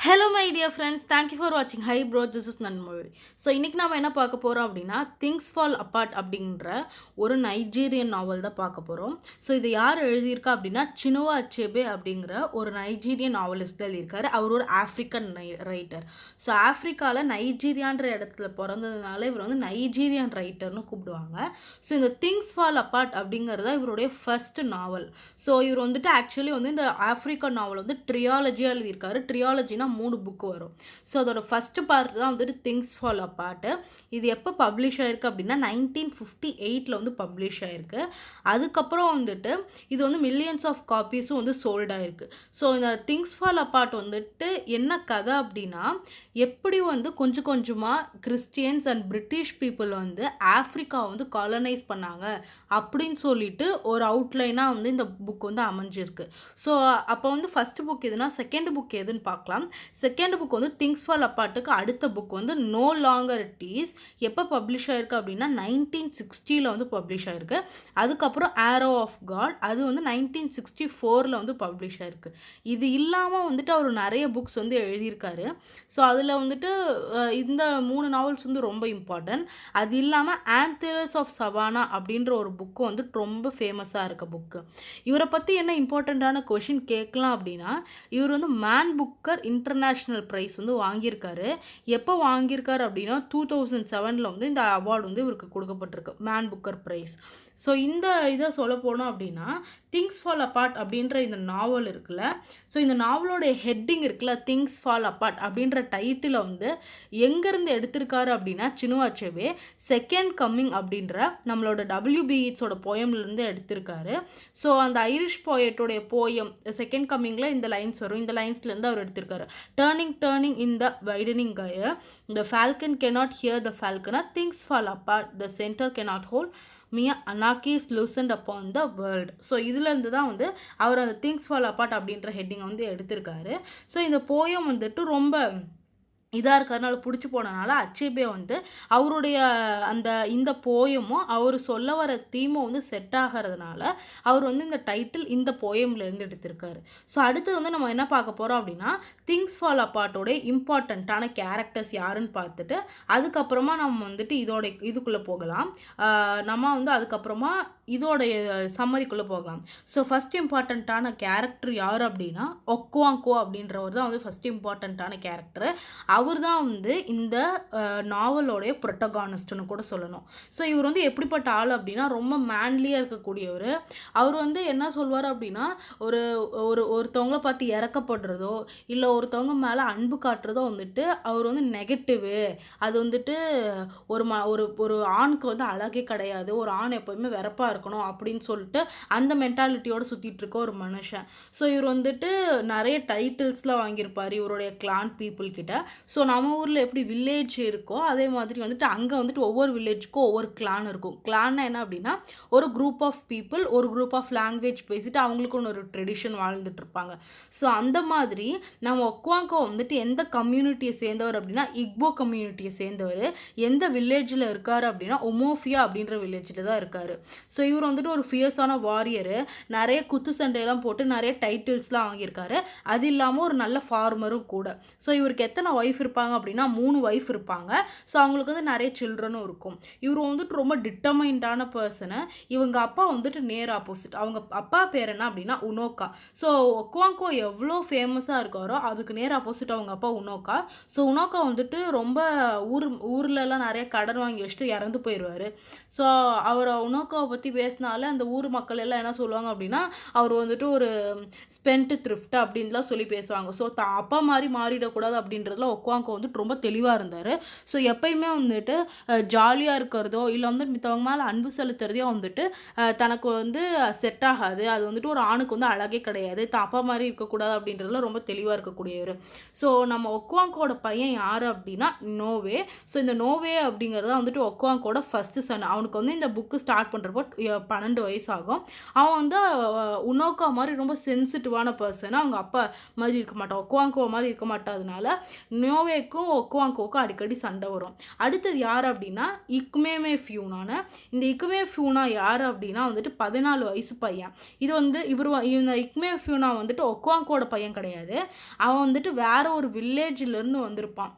Hello my dear friends, thank you for வாட்சிங். Hi bro, this is Nanmozhi. So இன்றைக்கி நம்ம என்ன பார்க்க போகிறோம் அப்படின்னா, திங்ஸ் ஃபால் அப்பார்ட் அப்படின்ற ஒரு நைஜீரியன் நாவல் தான் பார்க்க போகிறோம். ஸோ இது யார் எழுதியிருக்கா அப்படின்னா, சினுவா அச்சேபே அப்படிங்கிற ஒரு நைஜீரியன் நாவலிஸ்ட் தான் எழுதியிருக்காரு. அவர் ஒரு ஆஃப்ரிக்கன் ரைட்டர். ஸோ ஆஃப்ரிக்காவில் நைஜீரியான்ற இடத்துல பிறந்ததுனால இவர் வந்து நைஜீரியன் ரைட்டர்னு கூப்பிடுவாங்க. ஸோ இந்த திங்ஸ் ஃபால் அப்பார்ட் அப்படிங்கிறது தான் இவருடைய ஃபர்ஸ்ட் நாவல். ஸோ இவர் வந்துட்டு ஆக்சுவலி வந்து இந்த ஆஃப்ரிக்கன் நாவல் வந்து ட்ரியாலஜியாக எழுதியிருக்காரு. ட்ரியாலஜினா 3 புக்கு வரும். ஸோ அதோட ஃபஸ்ட்டு பார்ட் தான் வந்துட்டு திங்ஸ் ஃபால் அப்பார்ட். இது எப்போ பப்ளிஷ் ஆயிருக்கு அப்படின்னா 1958 வந்து பப்ளிஷ் ஆயிருக்கு. அதுக்கப்புறம் வந்துட்டு இது வந்து மில்லியன்ஸ் ஆஃப் காப்பீஸும் வந்து சோல்ட் ஆயிருக்கு. ஸோ இந்த திங்ஸ் ஃபால் அப்பார்ட் வந்துட்டு என்ன கதை அப்படின்னா, எப்படி வந்து கொஞ்சம் கொஞ்சமாக கிறிஸ்டியன்ஸ் அண்ட் பிரிட்டிஷ் பீப்புள் வந்து ஆஃப்ரிக்காவை வந்து காலனைஸ் பண்ணாங்க அப்படின்னு சொல்லிட்டு ஒரு அவுட்லைனாக வந்து இந்த புக் வந்து அமைஞ்சிருக்கு. ஸோ அப்போ வந்து ஃபஸ்ட்டு புக் எதுனா, செகண்ட் புக் எதுன்னு பார்க்கலாம். செகண்ட் புக் வந்து திங்ஸ் ஃபால் அப்பார்ட்டுக்கு அடுத்த புக் வந்து நோ லாங்கர் இட் இஸ் எப்போ பப்ளிஷ் ஆயிருக்கு அப்படின்னா 1960 வந்து பப்ளிஷ் ஆயிருக்கு. அதுக்கப்புறம் ஆரோ ஆஃப் காட் அது வந்து 1964 வந்து பப்ளிஷ் ஆயிருக்கு. இது இல்லாமல் வந்துட்டு அவர் நிறைய புக்ஸ் வந்து எழுதியிருக்காரு. ஸோ அதில் வந்துட்டு இந்த 3 நாவல்ஸ் வந்து ரொம்ப இம்பார்ட்டன்ட். அது இல்லாமல் ஆந்தரஸ் ஆஃப் சவானா அப்படின்ற ஒரு புக்கு வந்து ரொம்ப ஃபேமஸாக இருக்க புக்கு. இவரை பற்றி என்ன இம்பார்ட்டண்ட்டான கொஷின் கேட்கலாம் அப்படின்னா, இவர் வந்து மேன் புக்கர் இன்டர்நேஷ்னல் ப்ரைஸ் வந்து வாங்கியிருக்காரு. எப்போ வாங்கியிருக்காரு அப்படின்னா 2007 வந்து இந்த அவார்டு வந்து இவருக்கு கொடுக்கப்பட்டிருக்கு, மேன் புக்கர் ப்ரைஸ். ஸோ இந்த இதை சொல்ல போனோம் அப்படின்னா, திங்ஸ் ஃபால் அப்பார்ட் அப்படின்ற இந்த நாவல் இருக்குல்ல, ஸோ இந்த நாவலோடைய ஹெட்டிங் இருக்குல்ல, திங்ஸ் ஃபால் அப்பார்ட் அப்படின்ற டைட்டிலை வந்து எங்கேருந்து எடுத்திருக்காரு அப்படின்னா, சினுவா அச்சேபே செகண்ட் கம்மிங் அப்படின்ற நம்மளோட டபிள்யூபி ஈட்ஸோட போயம்லேருந்து எடுத்திருக்காரு. ஸோ அந்த ஐரிஷ் போயட்டோடைய போயம் செகண்ட் கம்மிங்கில் இந்த லைன்ஸ் வரும். இந்த லைன்ஸ்லேருந்து அவர் எடுத்திருக்காரு. Turning in the widening coir, the Falcon cannot hear the falconer, things fall apart, the center cannot hold me, anarchy is loosened upon the world. So இதுலேருந்து தான் வந்து அவர் அந்த things fall apart அப்படின்ற ஹெட்டிங்கை வந்து எடுத்திருக்காரு. ஸோ இந்த போயம் வந்துட்டு ரொம்ப இதாக இருக்கிறதுனால பிடிச்சி போனதுனால அச்சேபே வந்து அவருடைய இந்த போயமும் அவர் சொல்ல வர தீமும் வந்து செட் ஆகிறதுனால அவர் வந்து இந்த டைட்டில் இந்த போயம்லேருந்து எடுத்திருக்காரு. ஸோ அடுத்து வந்து நம்ம என்ன பார்க்க போகிறோம் அப்படின்னா, திங்ஸ் ஃபால் அப்பார்ட்டோடைய இம்பார்ட்டண்ட்டான கேரக்டர்ஸ் யாருன்னு பார்த்துட்டு அதுக்கப்புறமா நம்ம வந்துட்டு இதுக்குள்ளே போகலாம். நம்ம வந்து அதுக்கப்புறமா இதோடைய சம்மரிக்குள்ளே போகலாம். ஸோ ஃபஸ்ட் இம்பார்ட்டண்ட்டான கேரக்டர் யார் அப்படின்னா, ஒக்வாங்கோ அப்படின்றவர் தான் வந்து ஃபஸ்ட் இம்பார்ட்டண்ட்டான கேரக்டர். அவர் தான் வந்து இந்த நாவலோடைய ப்ரொட்டகானிஸ்ட்னு கூட சொல்லணும். ஸோ இவர் வந்து எப்படிப்பட்ட ஆள் அப்படின்னா, ரொம்ப மேன்லியாக இருக்கக்கூடியவர். அவர் வந்து என்ன சொல்வார் அப்படின்னா, ஒரு ஒருத்தவங்கள பார்த்து இறக்கப்படுறதோ இல்லை ஒருத்தவங்க மேலே அன்பு காட்டுறதோ வந்துட்டு அவர் வந்து நெகட்டிவு. அது வந்துட்டு ஒரு ஒரு ஆணுக்கு வந்து அழகே கிடையாது, ஒரு ஆண் எப்போவுமே வெறப்பாக இருக்கணும் அப்படின்னு சொல்லிட்டு அந்த மென்டாலிட்டியோடு சுற்றிட்டு இருக்க ஒரு மனுஷன். ஸோ இவர் வந்துட்டு நிறைய டைட்டில்ஸ்லாம் வாங்கியிருப்பார் இவருடைய கிளான் பீப்புள் கிட்ட. ஸோ நம்ம ஊரில் எப்படி வில்லேஜ் இருக்கோ அதே மாதிரி வந்துட்டு அங்கே வந்துட்டு ஒவ்வொரு வில்லேஜுக்கும் ஒவ்வொரு கிளான் இருக்கும். கிளான்னா என்ன அப்படின்னா, ஒரு குரூப் ஆஃப் பீப்புள் ஒரு குரூப் ஆஃப் லாங்குவேஜ் பேசிட்டு அவங்களுக்குன்னு ஒரு ட்ரெடிஷன் வாழ்ந்துட்டு இருப்பாங்க. ஸோ அந்த மாதிரி நம்ம ஒக்வாங்கோ வந்துட்டு எந்த கம்யூனிட்டியை சேர்ந்தவர் அப்படின்னா, இக்போ கம்யூனிட்டியை சேர்ந்தவர். எந்த வில்லேஜில் இருக்கார் அப்படின்னா, ஒமோஃபியா அப்படின்ற வில்லேஜில் தான் இருக்கார். ஸோ இவர் வந்துட்டு ஒரு ஃபியர்ஸான வாரியரு, நிறைய குத்து சண்டையெல்லாம் போட்டு நிறைய டைட்டில்ஸ்லாம் வாங்கியிருக்காரு. அது இல்லாமல் ஒரு நல்ல ஃபார்மரும் கூட. ஸோ இவருக்கு எத்தனை ஒய்ஃப் இருப்பாங்க அப்படின்னா 3 ஒய்ஃப் இருப்பாங்க. ஸோ அவங்களுக்கு வந்து நிறைய சில்ட்ரனும் இருக்கும். இவர் வந்துட்டு ரொம்ப டிட்டர்மைண்டான பர்சனு. இவங்க அப்பா வந்துட்டு நேர் ஆப்போசிட். அவங்க அப்பா பேர் என்ன அப்படின்னா உனோக்கா. ஸோ ஒக்வாங்கோ எவ்வளோ ஃபேமஸாக இருக்காரோ அதுக்கு நேர் ஆப்போசிட் அவங்க அப்பா உனோக்கா. ஸோ உனோக்கா வந்துட்டு ரொம்ப ஊர்லலாம் நிறைய கடன் வாங்கி வச்சுட்டு இறந்து போயிடுவார். ஸோ அவர் உனோக்காவை பற்றி பேசினாலே அந்த ஊர் மக்கள் எல்லாம் என்ன சொல்லுவாங்க அப்படின்னா, அவர் வந்துட்டு ஒரு ஸ்பென்ட் த்ரிஃப்ட் அப்படின்லாம் சொல்லி பேசுவாங்க. ஸோ அப்பா மாதிரி மாறிடக்கூடாது அப்படின்றதுல ஒக்வாங்கோ வந்துட்டு ரொம்ப தெளிவாக இருந்தார். ஸோ எப்பயுமே வந்துட்டு ஜாலியாக இருக்கிறதோ இல்லை வந்து மித்தவங்க மேலே அன்பு செலுத்துறதையோ வந்துட்டு தனக்கு வந்து செட் ஆகாது. அது வந்துட்டு ஒரு ஆணுக்கு வந்து அழகே கிடையாது, தான் அப்பா மாதிரி இருக்கக்கூடாது அப்படின்றதுல ரொம்ப தெளிவாக இருக்கக்கூடியவர். ஸோ நம்ம ஒக்வாங்கோட பையன் யார் அப்படின்னா நோவே. ஸோ இந்த நோவே அப்படிங்கிறத வந்துட்டு ஒக்வாங்கோட ஃபஸ்ட்டு சன். அவனுக்கு வந்து இந்த புக்கு ஸ்டார்ட் பண்ணுறப்போ 12 வயசு ஆகும். அவன் வந்து உனோக்கா மாதிரி ரொம்ப சென்சிட்டிவான பர்சன். அவங்க அப்பா மாதிரி இருக்க மாட்டான். ஒக்குவாங்கோ மாதிரி இருக்க மாட்டாதனால நியோவேக்கும் ஒக்குவாங்கோவுக்கும் அடிக்கடி சண்டை வரும். அடுத்தது யார் அப்படின்னா இக்மேமே ஃபியூனான. இந்த இக்மே ஃபியூனா யார் அப்படின்னா வந்துட்டு 14 வயசு பையன். இது வந்து இந்த இக்மே ஃபியூனா வந்துட்டு ஒக்குவாங்கோட பையன் கிடையாது. அவன் வந்துட்டு வேற ஒரு வில்லேஜ்லேருந்து வந்திருப்பான்.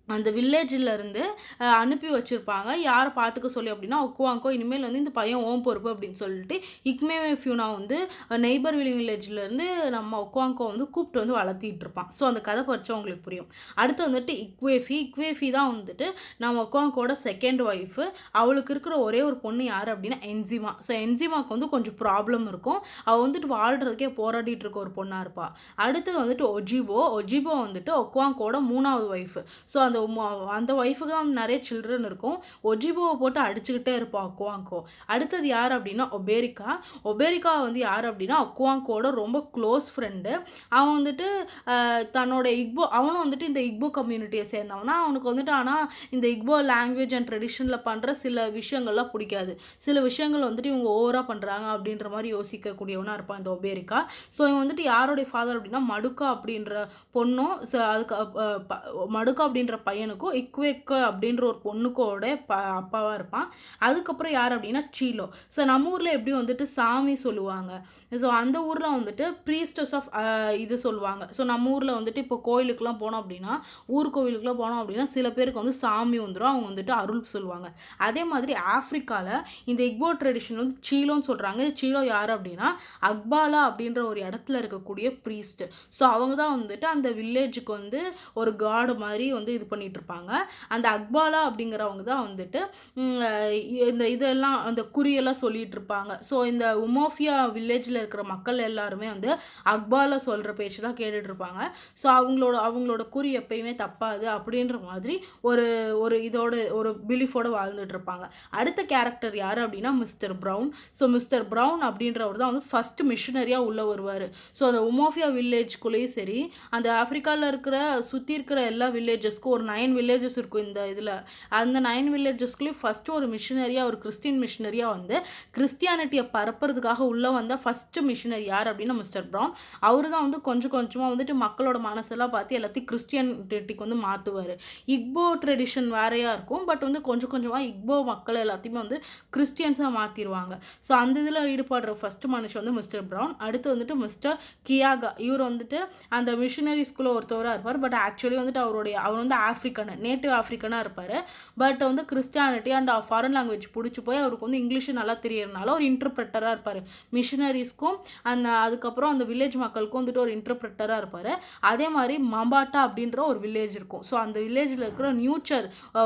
அந்த வில்லேஜிலேருந்து அனுப்பி வச்சுருப்பாங்க. யாரை பார்த்துக்க சொல்லி அப்படின்னா ஒக்குவாங்கோ இனிமேல் வந்து இந்த பையன் ஓம் பொறுப்பு அப்படின்னு சொல்லிட்டு இக்மே ஃபியூனா வந்து நெய்பர் வில்லேஜ்லேருந்து நம்ம ஒக்குவாங்கோ வந்து கூப்பிட்டு வந்து வளர்த்திட்டு இருப்பான். ஸோ அந்த கதை படித்தவங்களுக்கு புரியும். அடுத்து வந்துட்டு இக்வேஃபி தான் வந்துட்டு நம்ம ஒக்குவாங்கோட செகண்ட் ஒய்ஃபு. அவளுக்கு இருக்கிற ஒரே ஒரு பொண்ணு யார் அப்படின்னா என்சிமா. ஸோ என்சிமாவுக்கு வந்து கொஞ்சம் ப்ராப்ளம் இருக்கும். அவள் வந்துட்டு வாழ்கிறதுக்கே போராடிட்டு இருக்க ஒரு பொண்ணாக இருப்பாள். அடுத்தது வந்துட்டு ஒஜிபோ வந்துட்டு ஒக்குவாங்கோட 3வது ஒய்ஃபு. ஸோ அந்த ஒய்ஃபுக்கு தான் நிறைய சில்ட்ரன் இருக்கும். ஒஜிபோவை போட்டு அடிச்சுக்கிட்டே இருப்பான் ஒக்குவாங்கோ. அடுத்தது யார் அப்படின்னா ஒபேரிக்கா வந்து யார் அப்படின்னா ஒக்குவாங்கோட ரொம்ப க்ளோஸ் ஃப்ரெண்டு. அவன் வந்துட்டு தன்னோட அவனும் வந்துட்டு இந்த இக்போ கம்யூனிட்டியை சேர்ந்தவன் தான். அவனுக்கு வந்துட்டு ஆனால் இந்த இக்போ லாங்குவேஜ் அண்ட் ட்ரெடிஷனில் பண்ணுற சில விஷயங்கள்லாம் பிடிக்காது. சில விஷயங்கள் வந்துட்டு இவங்க ஓவராக பண்ணுறாங்க அப்படின்ற மாதிரி யோசிக்கக்கூடியவனாக இருப்பான் இந்த ஒபேரிக்கா. ஸோ இவன் வந்துட்டு யாரோடைய ஃபாதர் அப்படின்னா மடுக்கா அப்படின்ற பொண்ணும் அதுக்கு மடுக்கா அப்படின்ற பையனுக்கும் இக்வேக்க அப்படின்ற ஒரு பொண்ணுக்கோட அப்பாவாக இருப்பான். அதுக்கப்புறம் யார் அப்படின்னா சீலோ. ஸோ நம்ம ஊரில் எப்படி வந்துட்டு சாமி சொல்லுவாங்க. ஸோ அந்த ஊரில் வந்துட்டு ப்ரீஸ்டஸ் ஆஃப் இது சொல்லுவாங்க. ஸோ நம்ம ஊரில் வந்துட்டு இப்போ கோயிலுக்குலாம் போனோம் அப்படின்னா ஊர் கோவிலுக்குலாம் போனோம் அப்படின்னா சில பேருக்கு வந்து சாமி வந்துடும். அவங்க வந்துட்டு அருள் சொல்லுவாங்க. அதே மாதிரி ஆஃப்ரிக்காவில் இந்த இக்போ ட்ரெடிஷன் வந்து சீலோன்னு சொல்கிறாங்க. சீலோ யார் அப்படின்னா அக்பாலா அப்படின்ற ஒரு இடத்துல இருக்கக்கூடிய ப்ரீஸ்ட். ஸோ அவங்க தான் வந்துட்டு அந்த வில்லேஜுக்கு வந்து ஒரு காடு மாதிரி வந்து இது பண்ணிட்டு இருப்பாங்க. அந்த அக்பாலா அப்படிங்கிறவங்க தான் வந்துட்டு இந்த இதெல்லாம் அந்த குறியெல்லாம் சொல்லிட்டு இருப்பாங்க. ஸோ இந்த உமோஃபியா வில்லேஜில் இருக்கிற மக்கள் எல்லாருமே வந்து அக்பாலா சொல்கிற பேச்சு தான் கேட்டுட்டு இருப்பாங்க. ஸோ அவங்களோட குறி எப்பயுமே தப்பாது அப்படின்ற மாதிரி ஒரு இதோட ஒரு பிலீஃபோடு வாழ்ந்துட்டு இருப்பாங்க. அடுத்த கேரக்டர் யார் அப்படின்னா mister brown. So mister brown அப்படின்றவர் தான் வந்து ஃபர்ஸ்ட் மிஷினரியாக உள்ள வருவார். ஸோ அந்த உமோஃபியா வில்லேஜ்குள்ளேயும் சரி அந்த ஆஃப்ரிக்காவில் இருக்கிற சுற்றி இருக்கிற எல்லா வில்லேஜஸ்க்கும் ஒரு 9 வில்லேஜஸ் இருக்கும் இந்த இதில். அந்த 9 வில்லேஜஸ்க்குள்ளேயும் ஃபஸ்ட்டு ஒரு மிஷினரியாக ஒரு கிறிஸ்டின் மிஷினரியாக வந்து கிறிஸ்டியானிட்டியை பரப்புறதுக்காக உள்ளே வந்த ஃபஸ்ட்டு மிஷினரி யார் அப்படின்னா மிஸ்டர் ப்ரவுன். அவர் தான் வந்து கொஞ்சம் கொஞ்சமாக வந்துட்டு மக்களோட மனசெல்லாம் பார்த்து எல்லாத்தையும் கிறிஸ்டியானிட்டிக்கு வந்து மாற்றுவார். இக்போ ட்ரெடிஷன் வேறையாக இருக்கும். பட் வந்து கொஞ்சம் கொஞ்சமாக இக்போ மக்கள் எல்லாத்தையுமே வந்து கிறிஸ்டியன்ஸாக மாற்றிடுவாங்க. ஸோ அந்த இதில் ஈடுபடுற ஃபஸ்ட்டு மனுஷன் வந்து மிஸ்டர் ப்ரவுன். அடுத்து வந்துட்டு மிஸ்டர் கியாகா. இவர் வந்துட்டு அந்த மிஷினரி ஸ்கூலில் ஒருத்தவராக இருப்பார். பட் ஆக்சுவலி வந்துட்டு அவர் வந்து ஆஃப்ரிக்கன் நேட்டிவ் ஆஃப்ரிக்கனாக இருப்பார். பட் வந்து கிறிஸ்டியானிட்டி அண்ட் ஃபாரின் லாங்குவேஜ் பிடிச்சி போய் அவருக்கு வந்து இங்கிலீஷ் நல்லா தெரியறதுனால ஒரு இன்டர்பிரட்டராக இருப்பார். மிஷினரிஸ்க்கும் அதுக்கப்புறம் அந்த வில்லேஜ் மக்களுக்கும் வந்துட்டு ஒரு இன்டர்பிரட்டராக இருப்பார். அதே மாதிரி மம்பாட்டா அப்படின்ற ஒரு வில்லேஜ் இருக்கும். ஸோ அந்த வில்லேஜில் இருக்கிற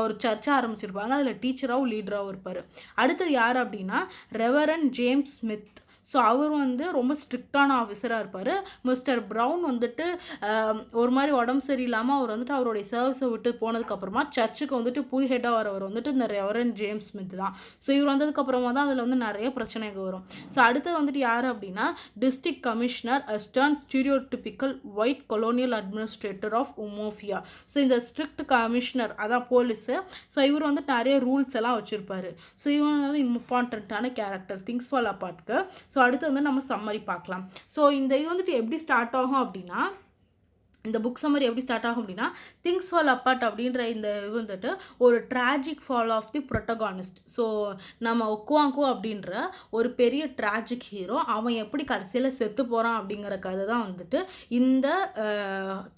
ஒரு சர்ச்சை ஆரம்பிச்சிருப்பாங்க. அதில் டீச்சராகவும் லீடராகவும் இருப்பார். அடுத்தது யார் அப்படின்னா ரெவரன் ஜேம்ஸ் ஸ்மித். ஸோ அவர் வந்து ரொம்ப ஸ்ட்ரிக்டான ஆஃபீஸராக இருப்பார். மிஸ்டர் ப்ரவுன் வந்துட்டு ஒரு மாதிரி உடம்பு சரியில்லாமல் அவர் வந்துட்டு அவருடைய சர்வீஸை விட்டு போனதுக்கப்புறமா சர்ச்சுக்கு வந்துட்டு புது ஹெட்டாக வரவர் வந்துட்டு இந்த ரெவரன் ஜேம்ஸ் ஸ்மித் தான். ஸோ இவர் வந்ததுக்கப்புறமா தான் அதில் வந்து நிறைய பிரச்சனைகள் வரும். ஸோ அடுத்தது வந்துட்டு யார் அப்படின்னா டிஸ்ட்ரிக்ட் கமிஷனர் அஸ்டான் stereotypical white colonial administrator of Umuofia. So இந்த ஸ்ட்ரிக்ட் கமிஷனர் அதான் போலீஸு. ஸோ இவர் வந்து நிறைய ரூல்ஸ் எல்லாம் வச்சுருப்பார். ஸோ இவன் வந்து இம்பார்ட்டண்ட்டான கேரக்டர் திங்ஸ் ஃபால் அபார்ட்க்கு. ஸோ அடுத்து வந்து நம்ம சம்மரி பார்க்கலாம். ஸோ இந்த இது வந்துட்டு எப்படி ஸ்டார்ட் ஆகும் அப்படின்னா இந்த புக் சம்மரி எப்படி ஸ்டார்ட் ஆகும் அப்படின்னா திங்ஸ் ஃபால் அப்பார்ட் அப்படின்ற இந்த இது வந்துட்டு ஒரு tragic fall of the protagonist. So நம்ம ஒக்குவாங்கோ அப்படின்ற ஒரு பெரிய ட்ராஜிக் ஹீரோ அவன் எப்படி கடைசியில் செத்து போகிறான் அப்படிங்கிற கதை தான் வந்துட்டு இந்த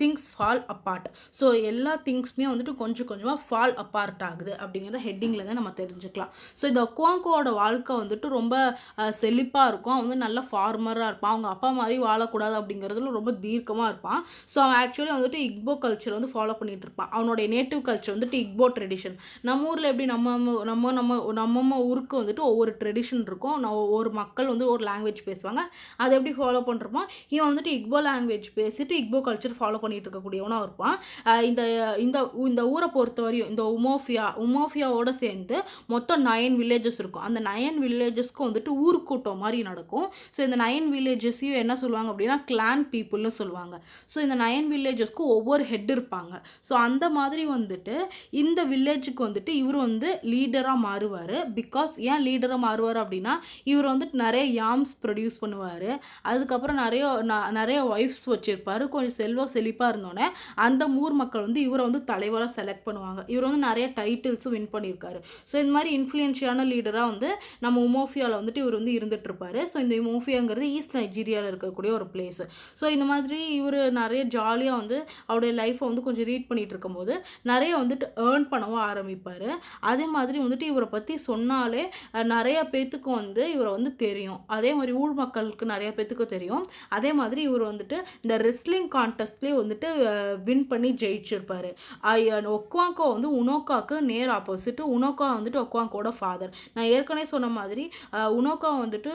திங்ஸ் ஃபால் அப்பார்ட். ஸோ எல்லா திங்ஸுமே வந்துட்டு கொஞ்சம் கொஞ்சமாக ஃபால் அப்பார்ட் ஆகுது அப்படிங்கிறத ஹெட்டிங்கில் தான் நம்ம தெரிஞ்சுக்கலாம். ஸோ இந்த ஒக்குவாங்கோட வாழ்க்கை வந்துட்டு ரொம்ப செழிப்பாக இருக்கும். அவன் வந்து நல்ல ஃபார்மராக இருப்பான். அவங்க அப்பா மாதிரி வாழக்கூடாது அப்படிங்கிறதுல ரொம்ப தீர்க்கமாக இருப்பான். ஸோ ஆக்சுவலி வந்துட்டு இக்போ கல்ச்சர் வந்து ஃபாலோ பண்ணிட்டு இருப்பான். அவனுடைய நேட்டிவ் கல்ச்சர் வந்துட்டு இக்போ ட்ரெடிஷன். நம்ம ஊரில் எப்படி நம்ம ஊருக்கு வந்துட்டு ஒவ்வொரு ட்ரெடிஷன் இருக்கும். ஒரு மக்கள் வந்து ஒரு லாங்குவேஜ் பேசுவாங்க. அதை எப்படி ஃபாலோ பண்ணுறோமோ இவன் வந்துட்டு இக்போ லாங்குவேஜ் பேசிட்டு இக்போ கல்ச்சர் ஃபாலோ பண்ணிட்டு இருக்கக்கூடியவனாக இருப்பான். இந்த ஊரை பொறுத்தவரையும் இந்த உமோஃபியாவோட சேர்ந்து மொத்தம் 9 வில்லேஜஸ் இருக்கும். அந்த 9 வில்லேஜஸ்க்கும் வந்துட்டு ஊர்க்கூட்டம் மாதிரி நடக்கும். ஸோ இந்த 9 வில்லேஜஸையும் என்ன சொல்லுவாங்க அப்படின்னா கிளான் பீப்புள்னு சொல்லுவாங்க. ஸோ இந்த 9 9 வில்லேஜஸ்க்கும் ஒவ்வொரு ஹெட் இருப்பாங்க. ஸோ அந்த மாதிரி வந்துட்டு இந்த வில்லேஜுக்கு வந்துட்டு இவர் வந்து லீடராக மாறுவார். பிகாஸ் ஏன் லீடராக மாறுவார் அப்படின்னா, இவர் வந்துட்டு நிறைய யாம்ஸ் ப்ரொடியூஸ் பண்ணுவார். அதுக்கப்புறம் நிறைய ஒய்ஃப்ஸ் வச்சுருப்பார். கொஞ்சம் செழிப்பாக இருந்தோடனே அந்த ஊர் மக்கள் வந்து இவரை வந்து தலைவராக செலக்ட் பண்ணுவாங்க. இவர் வந்து நிறைய டைட்டில்ஸும் வின் பண்ணியிருக்காரு. ஸோ இந்த மாதிரி இன்ஃப்ளூயன்ஷியான லீடராக வந்து நம்ம உமோஃபியாவில் வந்துட்டு இவர் வந்து இருந்துகிட்ருப்பார். ஸோ இந்த உமோஃபியாங்கிறது ஈஸ்ட் நைஜீரியாவில் இருக்கக்கூடிய ஒரு பிளேஸு. ஸோ இந்த மாதிரி இவர் நிறைய ஜாலியாக வந்து அவருடைய லைஃப்பை வந்து கொஞ்சம் ரீட் பண்ணிகிட்டு இருக்கும்போது நிறைய வந்துட்டு ஏர்ன் பண்ணவும் ஆரம்பிப்பார். அதே மாதிரி வந்துட்டு இவரை பற்றி சொன்னாலே நிறைய பேத்துக்கு வந்து இவரை வந்து தெரியும். அதே மாதிரி ஊர் மக்களுக்கு நிறைய பேத்துக்கு தெரியும். அதே மாதிரி இவர் வந்துட்டு இந்த ரெஸ்லிங் கான்டெஸ்ட்லேயே வந்துட்டு வின் பண்ணி ஜெயிச்சிருப்பார். ஒக்வாங்கோ வந்து உனோக்காவுக்கு நேர் ஆப்போசிட்டு. உனோக்கா வந்துட்டு ஒக்வாங்கோட ஃபாதர். நான் ஏற்கனவே சொன்ன மாதிரி உனோக்கா வந்துட்டு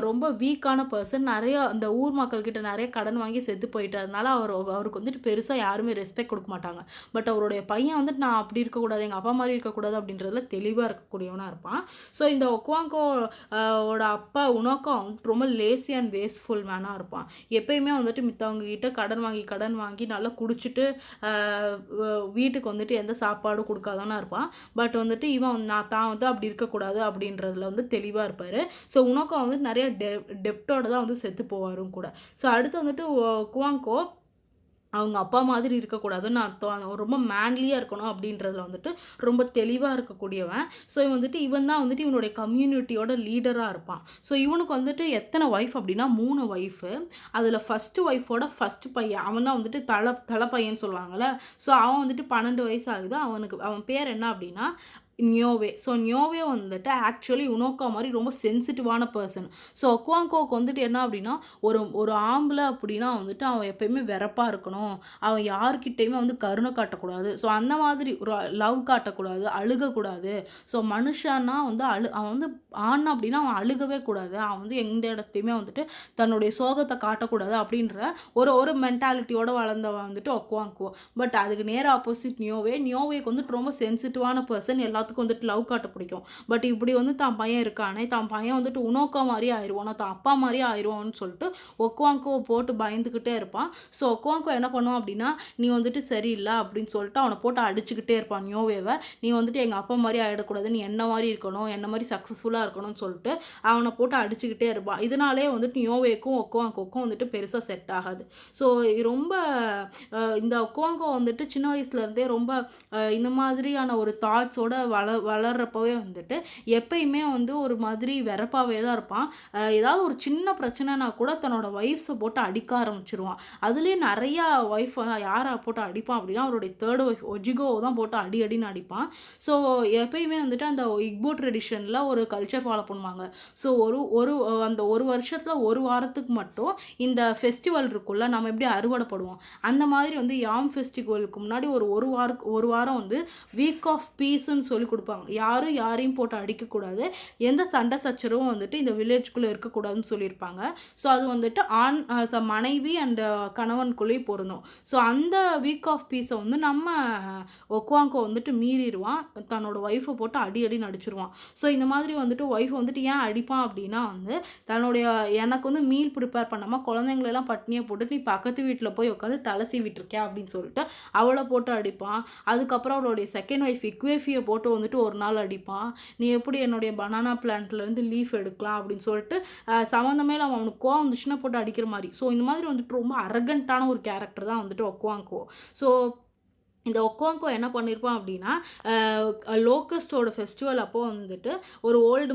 ரொம்ப வீக்கான பர்சன். நிறைய அந்த ஊர் மக்கள்கிட்ட நிறைய கடன் வாங்கி செத்து போயிட்டதுனால அவருக்கு வந்துட்டு பெருசாக யாருமே ரெஸ்பெக்ட் கொடுக்க மாட்டாங்க. பட் அவருடைய பையன் வந்துட்டு நான் அப்படி இருக்கக்கூடாது, எங்கள் அப்பா மாதிரி இருக்கக்கூடாது அப்படின்றதுல தெளிவாக இருக்கக்கூடியவனாக இருப்பான். ஸோ இந்த ஒக்வாங்கோ ஓட அப்பா உனோக்கா வந்துட்டு ரொம்ப லேசி அண்ட் வேஸ்ட்ஃபுல் மேனாக இருப்பான். எப்பயுமே வந்துட்டு மித்தவங்க கிட்ட கடன் வாங்கி நல்லா குடிச்சிட்டு வீட்டுக்கு வந்துட்டு எந்த சாப்பாடும் கொடுக்காதானா இருப்பான். பட் வந்துட்டு இவன் தான் வந்து அப்படி இருக்கக்கூடாது அப்படின்றதுல வந்து தெளிவாக இருப்பார். ஸோ உனோக்கா வந்து நிறைய டெப்டோட தான் வந்து செத்து போவாரும் கூட. ஸோ அடுத்து வந்துட்டு குவாங்கோ அவங்க அப்பா மாதிரி இருக்கக்கூடாதுன்னு ரொம்ப மேன்லியாக இருக்கணும் அப்படின்றதுல வந்துட்டு ரொம்ப தெளிவாக இருக்கக்கூடியவன். ஸோ இவன் தான் வந்துட்டு இவனுடைய கம்யூனிட்டியோட லீடராக இருப்பான். ஸோ இவனுக்கு வந்துட்டு எத்தனை ஒய்ஃப் அப்படின்னா 3 ஒய்ஃபு. அதில் ஃபஸ்ட்டு ஒய்ஃபோட ஃபஸ்ட்டு பையன் அவன் தான் வந்துட்டு தலை பையன் சொல்லுவாங்கள்ல. ஸோ அவன் வந்துட்டு 12 வயசு ஆகுது. அவன் பேர் என்ன அப்படின்னா நியோவே. ஸோ நியோவே வந்துட்டு ஆக்சுவலி உனோக்கா மாதிரி ரொம்ப சென்சிட்டிவான பர்சன். ஸோ ஒக்வாங்கோவுக்கு வந்துட்டு என்ன அப்படின்னா ஒரு ஆம்பளை அப்படின்னா வந்துட்டு அவன் எப்பயுமே வெறப்பாக இருக்கணும். அவன் யார்கிட்டையுமே வந்து கருணை காட்டக்கூடாது. ஸோ அந்த மாதிரி ஒரு லவ் காட்டக்கூடாது, அழுகக்கூடாது. ஸோ மனுஷன்னா வந்து அவன் வந்து ஆண் அப்படின்னா அவன் அழுகவே கூடாது. அவன் வந்து எந்த இடத்தையுமே வந்துட்டு தன்னுடைய சோகத்தை காட்டக்கூடாது அப்படின்ற ஒரு மென்டாலிட்டியோட வளர்ந்தவன் வந்துட்டு ஒக்வாங்கோ. பட் அதுக்கு நேர ஆப்போசிட் நியோவேக்கு வந்துட்டு ரொம்ப சென்சிட்டிவான பர்சன். எல்லாத்துக்கும் வந்துட்டு லவ் காட்ட பிடிக்கும். பட் இப்படி வந்து தான் பையன் இருக்கானே, தான் பையன் வந்துட்டு உனோக்கா மாதிரி ஆயிடுவானோ, தான் அப்பா மாதிரி ஆயிடுவான்னு சொல்லிட்டு ஒக்வாங்கோவை போட்டு பயந்துக்கிட்டே இருப்பான். ஸோ ஒக்வாங்கோ என்ன பண்ணுவான் அப்படின்னா, நீ வந்துட்டு சரியில்லை அப்படின்னு சொல்லிட்டு அவனை போட்டு அடிச்சுக்கிட்டே இருப்பான் நியோவேவை. நீ வந்துட்டு எங்கள் அப்பா மாதிரி ஆகிடக்கூடாது, நீ என்ன மாதிரி இருக்கணும், என்ன மாதிரி சக்ஸஸ்ஃபுல்லாக இருக்கணும்னு சொல்லிட்டு அவனை போட்டு அடிச்சுக்கிட்டே இருப்பான். இதனாலே வந்துட்டு நியோவேக்கும் ஒக்வாங்கோக்கும் வந்துட்டு பெருசாக செட் ஆகாது. ஸோ ரொம்ப இந்த ஒக்வாங்கோ வந்துட்டு சின்ன வயசுலேருந்தே ரொம்ப இந்த மாதிரியான ஒரு தாட்ஸோட வளர்றப்பவே வந்துட்டு எப்பயுமே வந்து ஒரு மாதிரி வெறப்பாகவே தான் இருப்பான். ஏதாவது ஒரு சின்ன பிரச்சனைனா கூட தன்னோட ஒய்ஃப்ஸை போட்டு அடிக்க ஆரம்பிச்சிருவான். அதுலேயும் நிறையா ஒய்ஃப் யாரை போட்டு அடிப்பான் அப்படின்னா அவருடைய தேர்ட் ஒய்ஃப் ஒஜிகோவை தான் போட்டு அடின்னு அடிப்பான். ஸோ எப்பயுமே வந்துட்டு அந்த இக்போ ட்ரெடிஷனில் ஒரு கல்ச்சர் ஃபாலோ பண்ணுவாங்க. ஸோ அந்த ஒரு வருஷத்தில் ஒரு வாரத்துக்கு மட்டும் இந்த ஃபெஸ்டிவல் இருக்குல்ல, நம்ம எப்படி அறுவடை படுவோம் அந்த மாதிரி வந்து யாம் ஃபெஸ்டிவலுக்கு முன்னாடி ஒரு வாரம் வந்து வீக் ஆஃப் பீஸ்ன்னு சொல்லி கொடுப்பாங்க. யாரும் யாரையும் போட்டு அடிக்கக்கூடாது, எந்த சண்டை சச்சரவும் வந்துட்டு இந்த வில்லேஜ்குள்ளே இருக்கக்கூடாதுன்னு சொல்லியிருப்பாங்க. ஸோ அது வந்துட்டு மனைவி அண்ட் கணவனுக்குள்ளேயும் பொருந்தும். ஸோ அந்த வீக் ஆஃப் பீஸை வந்து நம்ம ஒக்வாங்கோ வந்துட்டு மீறிடுவான். தன்னோட ஒய்ஃபை போட்டு அடின்னு அடிச்சிருவான். ஸோ இந்த மாதிரி வந்துட்டு ஒய்ஃப் வந்துட்டு ஏன் அடிப்பான் அப்படின்னா வந்து எனக்கு வந்து மீல் ப்ரிப்பேர் பண்ணாமல் குழந்தைங்களெல்லாம் பட்னியை போட்டு நீ பக்கத்து வீட்டில் போய் உட்காந்து தலை சீவிட்டுருக்கேன் அப்படின்னு சொல்லிட்டு அவளை போட்டு அடிப்பான். அதுக்கப்புறம் அவளுடைய செகண்ட் ஒய்ஃப் இக்வேஃபியை போட்டு வந்துட்டு ஒரு நாள் அடிப்பான். நீ எப்படி என்னுடைய பனானா பிளான்ட்லேருந்து லீஃப் எடுக்கலாம் அப்படின்னு சொல்லிட்டு சம்மந்தமே அவனுக்கு கோவம் வந்துச்சுன்னா போட்டு அடிக்கிற மாதிரி. ஸோ இந்த மாதிரி வந்துட்டு ரொம்ப அரகண்ட்டான ஒரு கேரக்டர் தான் வந்துட்டு ஒக்வாங்கோ. ஸோ இந்த ஒக்வாங்கோ என்ன பண்ணியிருப்பான் அப்படின்னா லோக்கஸ்டோட ஃபெஸ்டிவல் அப்போ வந்துட்டு ஒரு ஓல்டு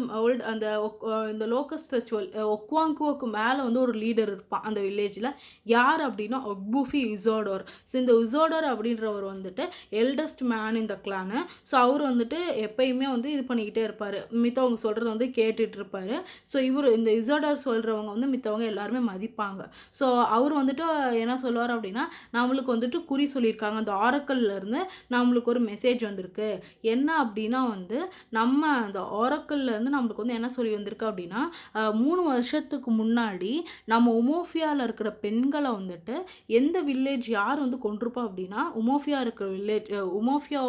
இந்த லோக்கஸ்ட் ஃபெஸ்டிவல் ஒக்வாங்கோவுக்கு மேலே வந்து ஒரு லீடர் இருப்பான் அந்த வில்லேஜில். யார் அப்படின்னா ஒக்பூஃபி இசோடோர். ஸோ இந்த இசோடோர் அப்படின்றவர் வந்துட்டு எல்டஸ்ட் மேன் இந்த கிளானு. ஸோ அவர் வந்துட்டு எப்பயுமே வந்து இது பண்ணிக்கிட்டே இருப்பார், மித்தவங்க சொல்கிறத வந்து கேட்டுட்டு இருப்பார். ஸோ இந்த இசோடோர் சொல்கிறவங்க வந்து மித்தவங்க எல்லாருமே மதிப்பாங்க. ஸோ அவர் வந்துட்டு என்ன சொல்லுவார் அப்படின்னா, நம்மளுக்கு வந்துட்டு குறி சொல்லியிருக்காங்க, அந்த ஆரக்கல் ஆரக்கல்லேருந்து நம்மளுக்கு ஒரு மெசேஜ் வந்திருக்கு. என்ன அப்படின்னா வந்து, நம்ம அந்த ஆரக்கல்லேருந்து நம்மளுக்கு வந்து என்ன சொல்லி வந்திருக்கு அப்படின்னா, 3 வருஷத்துக்கு முன்னாடி நம்ம உமோஃபியால இருக்கிற பெண்கள வந்துட்டு எந்த வில்லேஜ் யார் வந்து கொன்றுப்பா அப்படின்னா, உமோஃபியா இருக்கிற வில்லேஜ் உமோஃபியா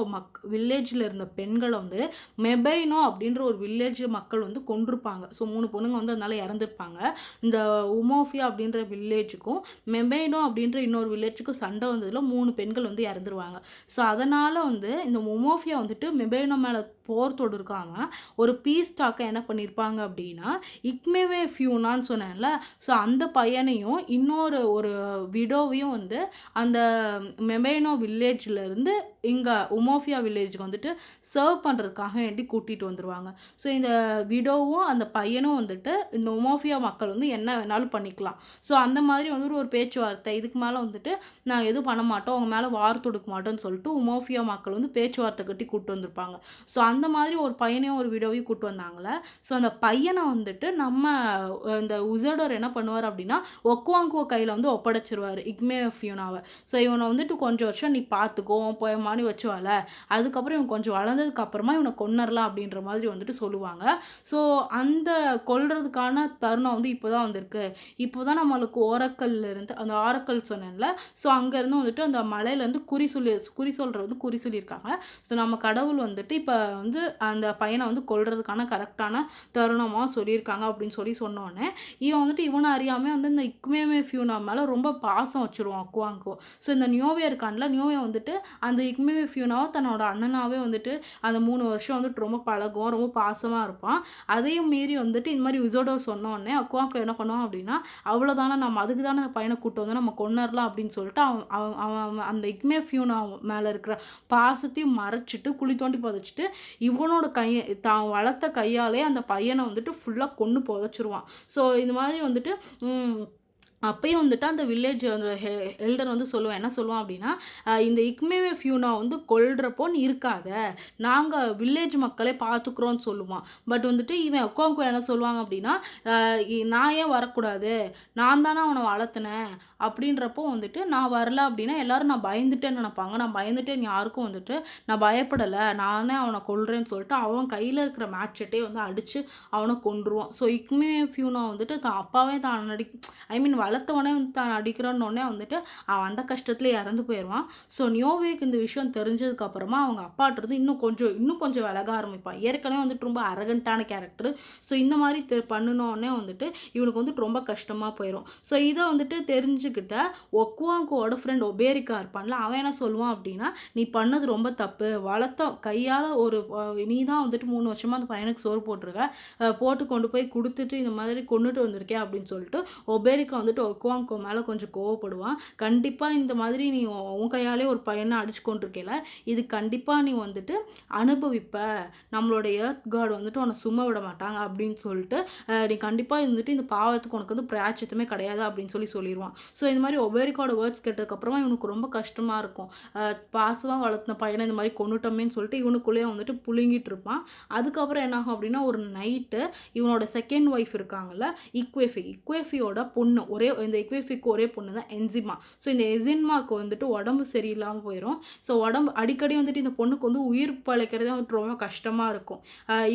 வில்லேஜ்ல இருந்த பெண்கள வந்து மெபைனோ அப்படின்ற ஒரு வில்லேஜ் மக்கள் வந்து கொன்றுப்பாங்க. ஸோ 3 பொண்ணுங்க வந்து அதனால இறந்திருப்பாங்க. இந்த உமோஃபியா அப்படின்ற வில்லேஜுக்கும், மெபைனோ அப்படின்ற இன்னொரு வில்லேஜுக்கும் சண்டை வந்ததுல 3 பெண்கள் வந்து இறந்துருவாங்க. ஸோ அதனால வந்து இந்த உமோஃபியா வந்துட்டு மெபைனோ மேல போர் தொடுக்காம, ஒரு பீஸ் டாக்க என்ன பண்ணியிருப்பாங்க அப்படின்னா, இக்மெவே ஃபியூனான்னு சொன்னேன்ல, ஸோ அந்த பையனையும், இன்னொரு ஒரு விடோவையும் வந்து அந்த மெபைனோ வில்லேஜ்லேருந்து இங்க உமோஃபியா வில்லேஜ்க்கு வந்துட்டு சர்வ் பண்றதுக்காக வேண்டி கூட்டிட்டு வந்துருவாங்க. ஸோ இந்த விடோவும், அந்த பையனும் வந்துட்டு இந்த உமோஃபியா மக்கள் வந்து என்ன வேணாலும் பண்ணிக்கலாம். ஸோ அந்த மாதிரி வந்து ஒரு பேச்சுவார்த்தை. இதுக்கு மேல வந்துட்டு நாங்க எதுவும் பண்ண மாட்டோம். அவங்க மேல வார் தொடுக்க மாட்டோம்ன்னு சொல்லிட்டு உமோஃபியா மக்கள் வந்து பேச்சுவார்த்தை கட்டி கூட்டு வந்திருப்பாங்க. ஸோ அந்த மாதிரி ஒரு பையனையும், ஒரு விடோவையும் கூட்டு வந்தாங்கல்ல. ஸோ அந்த பையன வந்துட்டு நம்ம இந்த உசடோர் என்ன பண்ணுவார் அப்படின்னா, ஒக்குவாங்குவோ கையில வந்து ஒப்படைச்சிருவாரு. இக்மேஃபியூனாவ. ஸோ இவன வந்துட்டு கொஞ்சம் வருஷம் நீ பார்த்துக்கோ, உன் போயமானி வச்சு வள. அதுக்கப்புறம் இவன் கொஞ்சம் வளர்ந்ததுக்கு அப்புறமா இவன கொன்னரலாம் அப்படின்ற மாதிரி வந்துட்டு சொல்லுவாங்க. ஸோ அந்த கொல்றதுக்கான தருணம் வந்து இப்போ தான் வந்திருக்கு. இப்போ தான் நம்மளுக்கு ஓரக்கல்ல இருந்து அந்த ஆரக்கல் சொன்னேன்ல. ஸோ அங்கேருந்து வந்துட்டு அந்த மலையிலேருந்து குறி சொல்றது வந்து குறி சொல்லியிருக்காங்க. ஸோ நம்ம கடவுள் வந்துட்டு இப்போ வந்து அந்த பையனை வந்து கொல்றதுக்கான கரெக்டான தருணமாக சொல்லியிருக்காங்க அப்படின்னு சொல்லி சொன்னோன்னே, இவன் வந்துட்டு இவனை அறியாமல் வந்து இந்த இக்மேமே ஃபியூனா மேலே ரொம்ப பாசம் வச்சுருவான் அக்குவாங்கோ. ஸோ இந்த நியோவே இருக்கான்ல, நியோவே வந்துட்டு அந்த இக்மேமே ஃபியூனாவை தன்னோட அண்ணனாவே வந்துட்டு அந்த 3 வருஷம் வந்துட்டு ரொம்ப பழகுவான், ரொம்ப பாசமாக இருப்பான். அதையும் மீறி வந்துட்டு இந்த மாதிரி உசோடோ சொன்னோடனே அக்குவாங்கோ என்ன பண்ணுவான் அப்படின்னா, அவ்வளோதானே நம்ம அதுக்கு தானே அந்த பையனை கூட்டு வந்து நம்ம கொன்னரலாம் அப்படின்னு சொல்லிட்டு அவன் அவன் அவன் அந்த இக்மே ஃபியூனா மேலே இருக்கிற பாசத்தையும் மறைச்சிட்டு குழி தோண்டி புதைச்சிட்டு இவனோட தான் வளர்த்த கையாலே அந்த பையனை வந்துட்டு ஃபுல்லாக கொன்று புதைச்சிருவான். ஸோ இந்த மாதிரி வந்துட்டு அப்பயும் வந்துட்டு அந்த வில்லேஜ் அந்த எல்டர் வந்து சொல்லுவேன் என்ன சொல்லுவான் அப்படின்னா, இந்த இக்மேவே ஃபியூனா வந்து கொல்றப்போ நீ இருக்காத, நாங்கள் வில்லேஜ் மக்களே பார்த்துக்குறோன்னு சொல்லுவான். பட் வந்துட்டு இவன் அக்கோங்கோ என்ன சொல்லுவாங்க அப்படின்னா, நான் ஏன் வரக்கூடாது, நான் தானே அவனை வளர்த்துனேன் அப்படின்றப்போ வந்துட்டு நான் வரல அப்படின்னா எல்லாரும் நான் பயந்துட்டேன்னு நினைப்பாங்க. நான் பயந்துட்டேன்னு யாருக்கும் வந்துட்டு நான் பயப்படலை, நானே அவனை கொல்றேன்னு சொல்லிட்டு அவன் கையில் இருக்கிற மேட்செட்டே வந்து அடித்து அவனை கொன்றுவான். ஸோ இக்மே ஃபியூனா வந்துட்டு தான் அப்பாவே தான் ஐ மீன் வளர்த்தவனே வந்து தான் அடிக்கிறான்னொடனே வந்துட்டு அவன் அந்த கஷ்டத்துல இறந்து போயிடுவான். ஸோ நியோவேக்கு இந்த விஷயம் தெரிஞ்சதுக்கப்புறமா அவங்க அப்பாட்டிருந்து இன்னும் கொஞ்சம் விலக ஆரம்பிப்பான். ஏற்கனவே வந்துட்டு ரொம்ப அரகண்டான கேரக்டர். ஸோ இந்த மாதிரி பண்ணினோடனே வந்துட்டு இவனுக்கு வந்துட்டு ரொம்ப கஷ்டமாக போயிடும். ஸோ இதை வந்துட்டு தெரிஞ்சுக்கிட்ட ஒக்குவாங்கோட ஃப்ரெண்ட் ஒபேரிக்கா இருப்பான்ல, அவன் என்ன சொல்லுவான் அப்படின்னா, நீ பண்ணது ரொம்ப தப்பு, வளர்த்த கையால் ஒரு நீ தான் வந்துட்டு 3 வருஷமாக அந்த பையனுக்கு சோறு போட்டிருக்க, போட்டு கொண்டு போய் கொடுத்துட்டு இந்த மாதிரி கொண்டுட்டு வந்திருக்கேன் அப்படின்னு சொல்லிட்டு ஒபேரிக்கா வந்துட்டு ஒக்குவாங்கோ மேலே கொஞ்சம் கோவப்படுவான். கண்டிப்பாக இந்த மாதிரி நீ உன் கையாலே ஒரு பையனை அடிச்சு கொண்டிருக்கல, இது கண்டிப்பாக நீ வந்துட்டு அனுபவிப்ப, நம்மளோட எர்த் காட் வந்துட்டு உன்னை சும்மா விட மாட்டாங்க அப்படின்னு சொல்லிட்டு நீ கண்டிப்பாக வந்துட்டு இந்த பாவத்துக்கு உனக்கு வந்து பிராய்ச்சித்தமே கிடையாது அப்படின்னு சொல்லிடுவான். ஸோ இந்த மாதிரி ஒபேரிக்காவோட வேர்ட்ஸ் கேட்டதுக்கப்புறமா இவனுக்கு ரொம்ப கஷ்டமாக இருக்கும். பாசமாக வளர்த்தின பையனை இந்த மாதிரி கொண்டுட்டோமேன்னு சொல்லிட்டு இவனுக்குள்ளேயே வந்துட்டு புழுங்கிட்டு இருப்பான். அதுக்கப்புறம் என்ன ஆகும் அப்படின்னா, ஒரு நைட்டு இவனோட செகண்ட் ஒய்ஃப் இருக்காங்கல்ல இக்வேஃபியோட பொண்ணு, இந்த இக்வேஃபிக்கு ஒரே பொண்ணு தான் என்சிமா. ஸோ இந்த எசின்மாவுக்கு வந்துட்டு உடம்பு சரியில்லாமல் போயிடும். ஸோ உடம்பு அடிக்கடி வந்துட்டு இந்த பொண்ணுக்கு வந்து உயிர் பழைக்கிறதே வந்துட்டு ரொம்ப கஷ்டமாக இருக்கும்.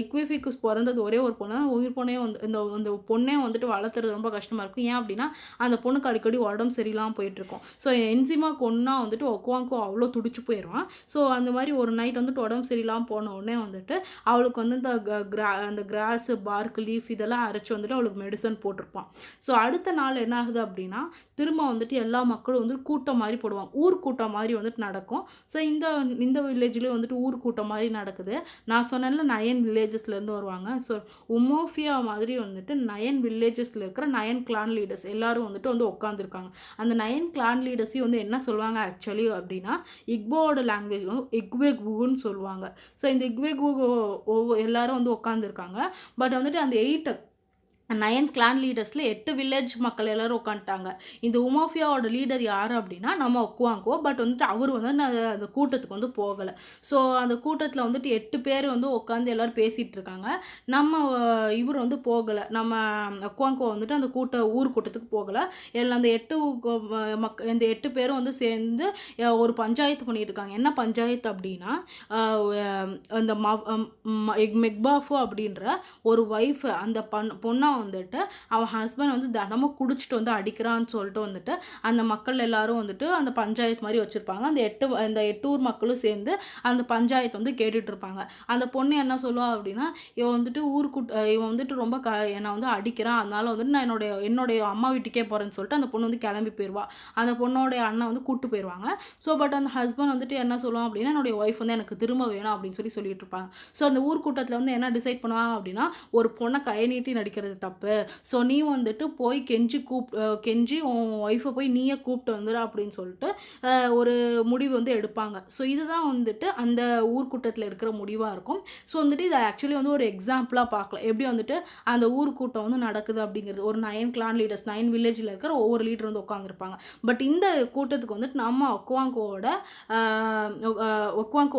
இக்வேஃபிக்கு பிறந்தது ஒரே ஒரு பொண்ணு தான், உயிர் பொண்ணே வந்து இந்த பொண்ணே வந்துட்டு வளர்த்துறது ரொம்ப கஷ்டமாக இருக்கும். ஏன் அப்படின்னா அந்த பொண்ணுக்கு அடிக்கடி உடம்பு சரியில்லாமல் போயிட்டுருக்கும். ஸோ என்சிமா கொன்னா வந்துட்டு ஒக்குவாங்கோ அவ்வளோ துடிச்சு போயிடுவான். ஸோ அந்த மாதிரி ஒரு நைட் வந்துட்டு உடம்பு சரியில்லாமல் போன உடனே வந்துட்டு அவளுக்கு வந்து அந்த கிராஸு பார்க் லீஃப் இதெல்லாம் அரைச்சி வந்துட்டு அவளுக்கு மெடிசன் போட்டிருப்பான். ஸோ அடுத்த நாள் என்ன ஆகுது அப்படின்னா, திரும்ப வந்துட்டு எல்லா மக்களும் வந்து கூட்டம் மாதிரி போடுவாங்க, ஊர் கூட்டம் மாதிரி வந்துட்டு நடக்கும். ஸோ இந்த வில்லேஜ்லேயும் வந்துட்டு ஊர் கூட்டம் மாதிரி நடக்குது. நான் சொன்னேன்ல 9 வில்லேஜஸ்லேருந்து வருவாங்க. ஸோ உமோஃபியா மாதிரி வந்துட்டு 9 வில்லேஜஸில் இருக்கிற 9 கிளான் லீடர்ஸ் எல்லாரும் வந்துட்டு வந்து உட்காந்துருக்காங்க. அந்த 9 கிளான் லீடர்ஸையும் வந்து என்ன சொல்லுவாங்க ஆக்சுவலி அப்படின்னா, இக்போவோட லாங்குவேஜ் வந்து இக்வேகுன்னு சொல்லுவாங்க. ஸோ இந்த இக்வேகு எல்லாரும் வந்து உட்காந்துருக்காங்க. பட் வந்துட்டு அந்த 8 9 கிளான் லீடர்ஸில் 8 வில்லேஜ் மக்கள் எல்லோரும் உட்காந்துட்டாங்க. இந்த உமோஃபியாவோட லீடர் யார் அப்படின்னா நம்ம ஒக்குவாங்கோ. பட் வந்துட்டு அவர் வந்து அந்த கூட்டத்துக்கு வந்து போகலை. ஸோ அந்த கூட்டத்தில் வந்துட்டு 8 பேர் வந்து உட்காந்து எல்லோரும் பேசிகிட்டு இருக்காங்க. நம்ம இவர் வந்து போகலை. நம்ம ஒக்குவாங்கோ வந்துட்டு அந்த ஊர் கூட்டத்துக்கு போகலை. எல்லாம் அந்த 8 இந்த 8 பேரும் வந்து சேர்ந்து ஒரு பஞ்சாயத்து பண்ணிட்டு இருக்காங்க. என்ன பஞ்சாயத்து அப்படின்னா அந்த மெக்பாஃபோ அப்படின்ற ஒரு ஒய்ஃப் அந்த பொண்ணை வந்துட்டு அவன் ஹஸ்பண்ட் வந்து தினமும் குடிச்சிட்டு வந்து அடிக்கிறான்னு சொல்லிட்டு வந்துட்டு அந்த மக்கள் எல்லாரும் வந்துட்டு அந்த பஞ்சாயத்து மாதிரி வச்சுருப்பாங்க. அந்த 8 ஊர் மக்களும் சேர்ந்து அந்த பஞ்சாயத்து வந்து கேட்டுட்டு இருப்பாங்க. அந்த பொண்ணு என்ன சொல்லுவா அப்படின்னா, இவன் வந்துட்டு ரொம்ப என்னை வந்து அடிக்கிறான், அதனால வந்துட்டு நான் என்னுடைய அம்மா வீட்டுக்கே போகிறேன்னு சொல்லிட்டு அந்த பொண்ணு வந்து கிளம்பி போயிடுவா. அந்த பொண்ணோடைய அண்ணன் வந்து கூட்டு போயிடுவாங்க. ஸோ பட் அந்த ஹஸ்பண்ட் வந்துட்டு என்ன சொல்லுவான் அப்படின்னா, என்னுடைய ஒய்ஃப் வந்து எனக்கு திரும்ப வேணும் அப்படின்னு சொல்லிட்டு இருப்பாங்க. ஸோ அந்த ஊர் கூட்டத்தில் வந்து என்ன டிசைட் பண்ணுவாங்க அப்படின்னா, ஒரு பொண்ணை கையை நீட்டி நடிக்கிறது தப்பு. ஸோ நீ வந்துட்டு போய் கெஞ்சி உன் ஒய்ஃபை போய் நீயே கூப்பிட்டு வந்துடு அப்படின்னு சொல்லிட்டு ஒரு முடிவு வந்து எடுப்பாங்க. ஸோ இதுதான் வந்துட்டு அந்த ஊர்க்கூட்டத்தில் இருக்கிற முடிவாக இருக்கும். ஸோ வந்துட்டு இதை ஆக்சுவலி வந்து ஒரு எக்ஸாம்பிளாக பார்க்கலாம். எப்படி வந்துட்டு அந்த ஊர்க்கூட்டம் வந்து நடக்குது அப்படிங்கிறது. ஒரு 9 கிளான் லீடர்ஸ் 9 வில்லேஜில் இருக்கிற ஒவ்வொரு லீடர் வந்து உட்காந்துருப்பாங்க. பட் இந்த கூட்டத்துக்கு வந்துட்டு நம்ம ஒக்குவாங்கோ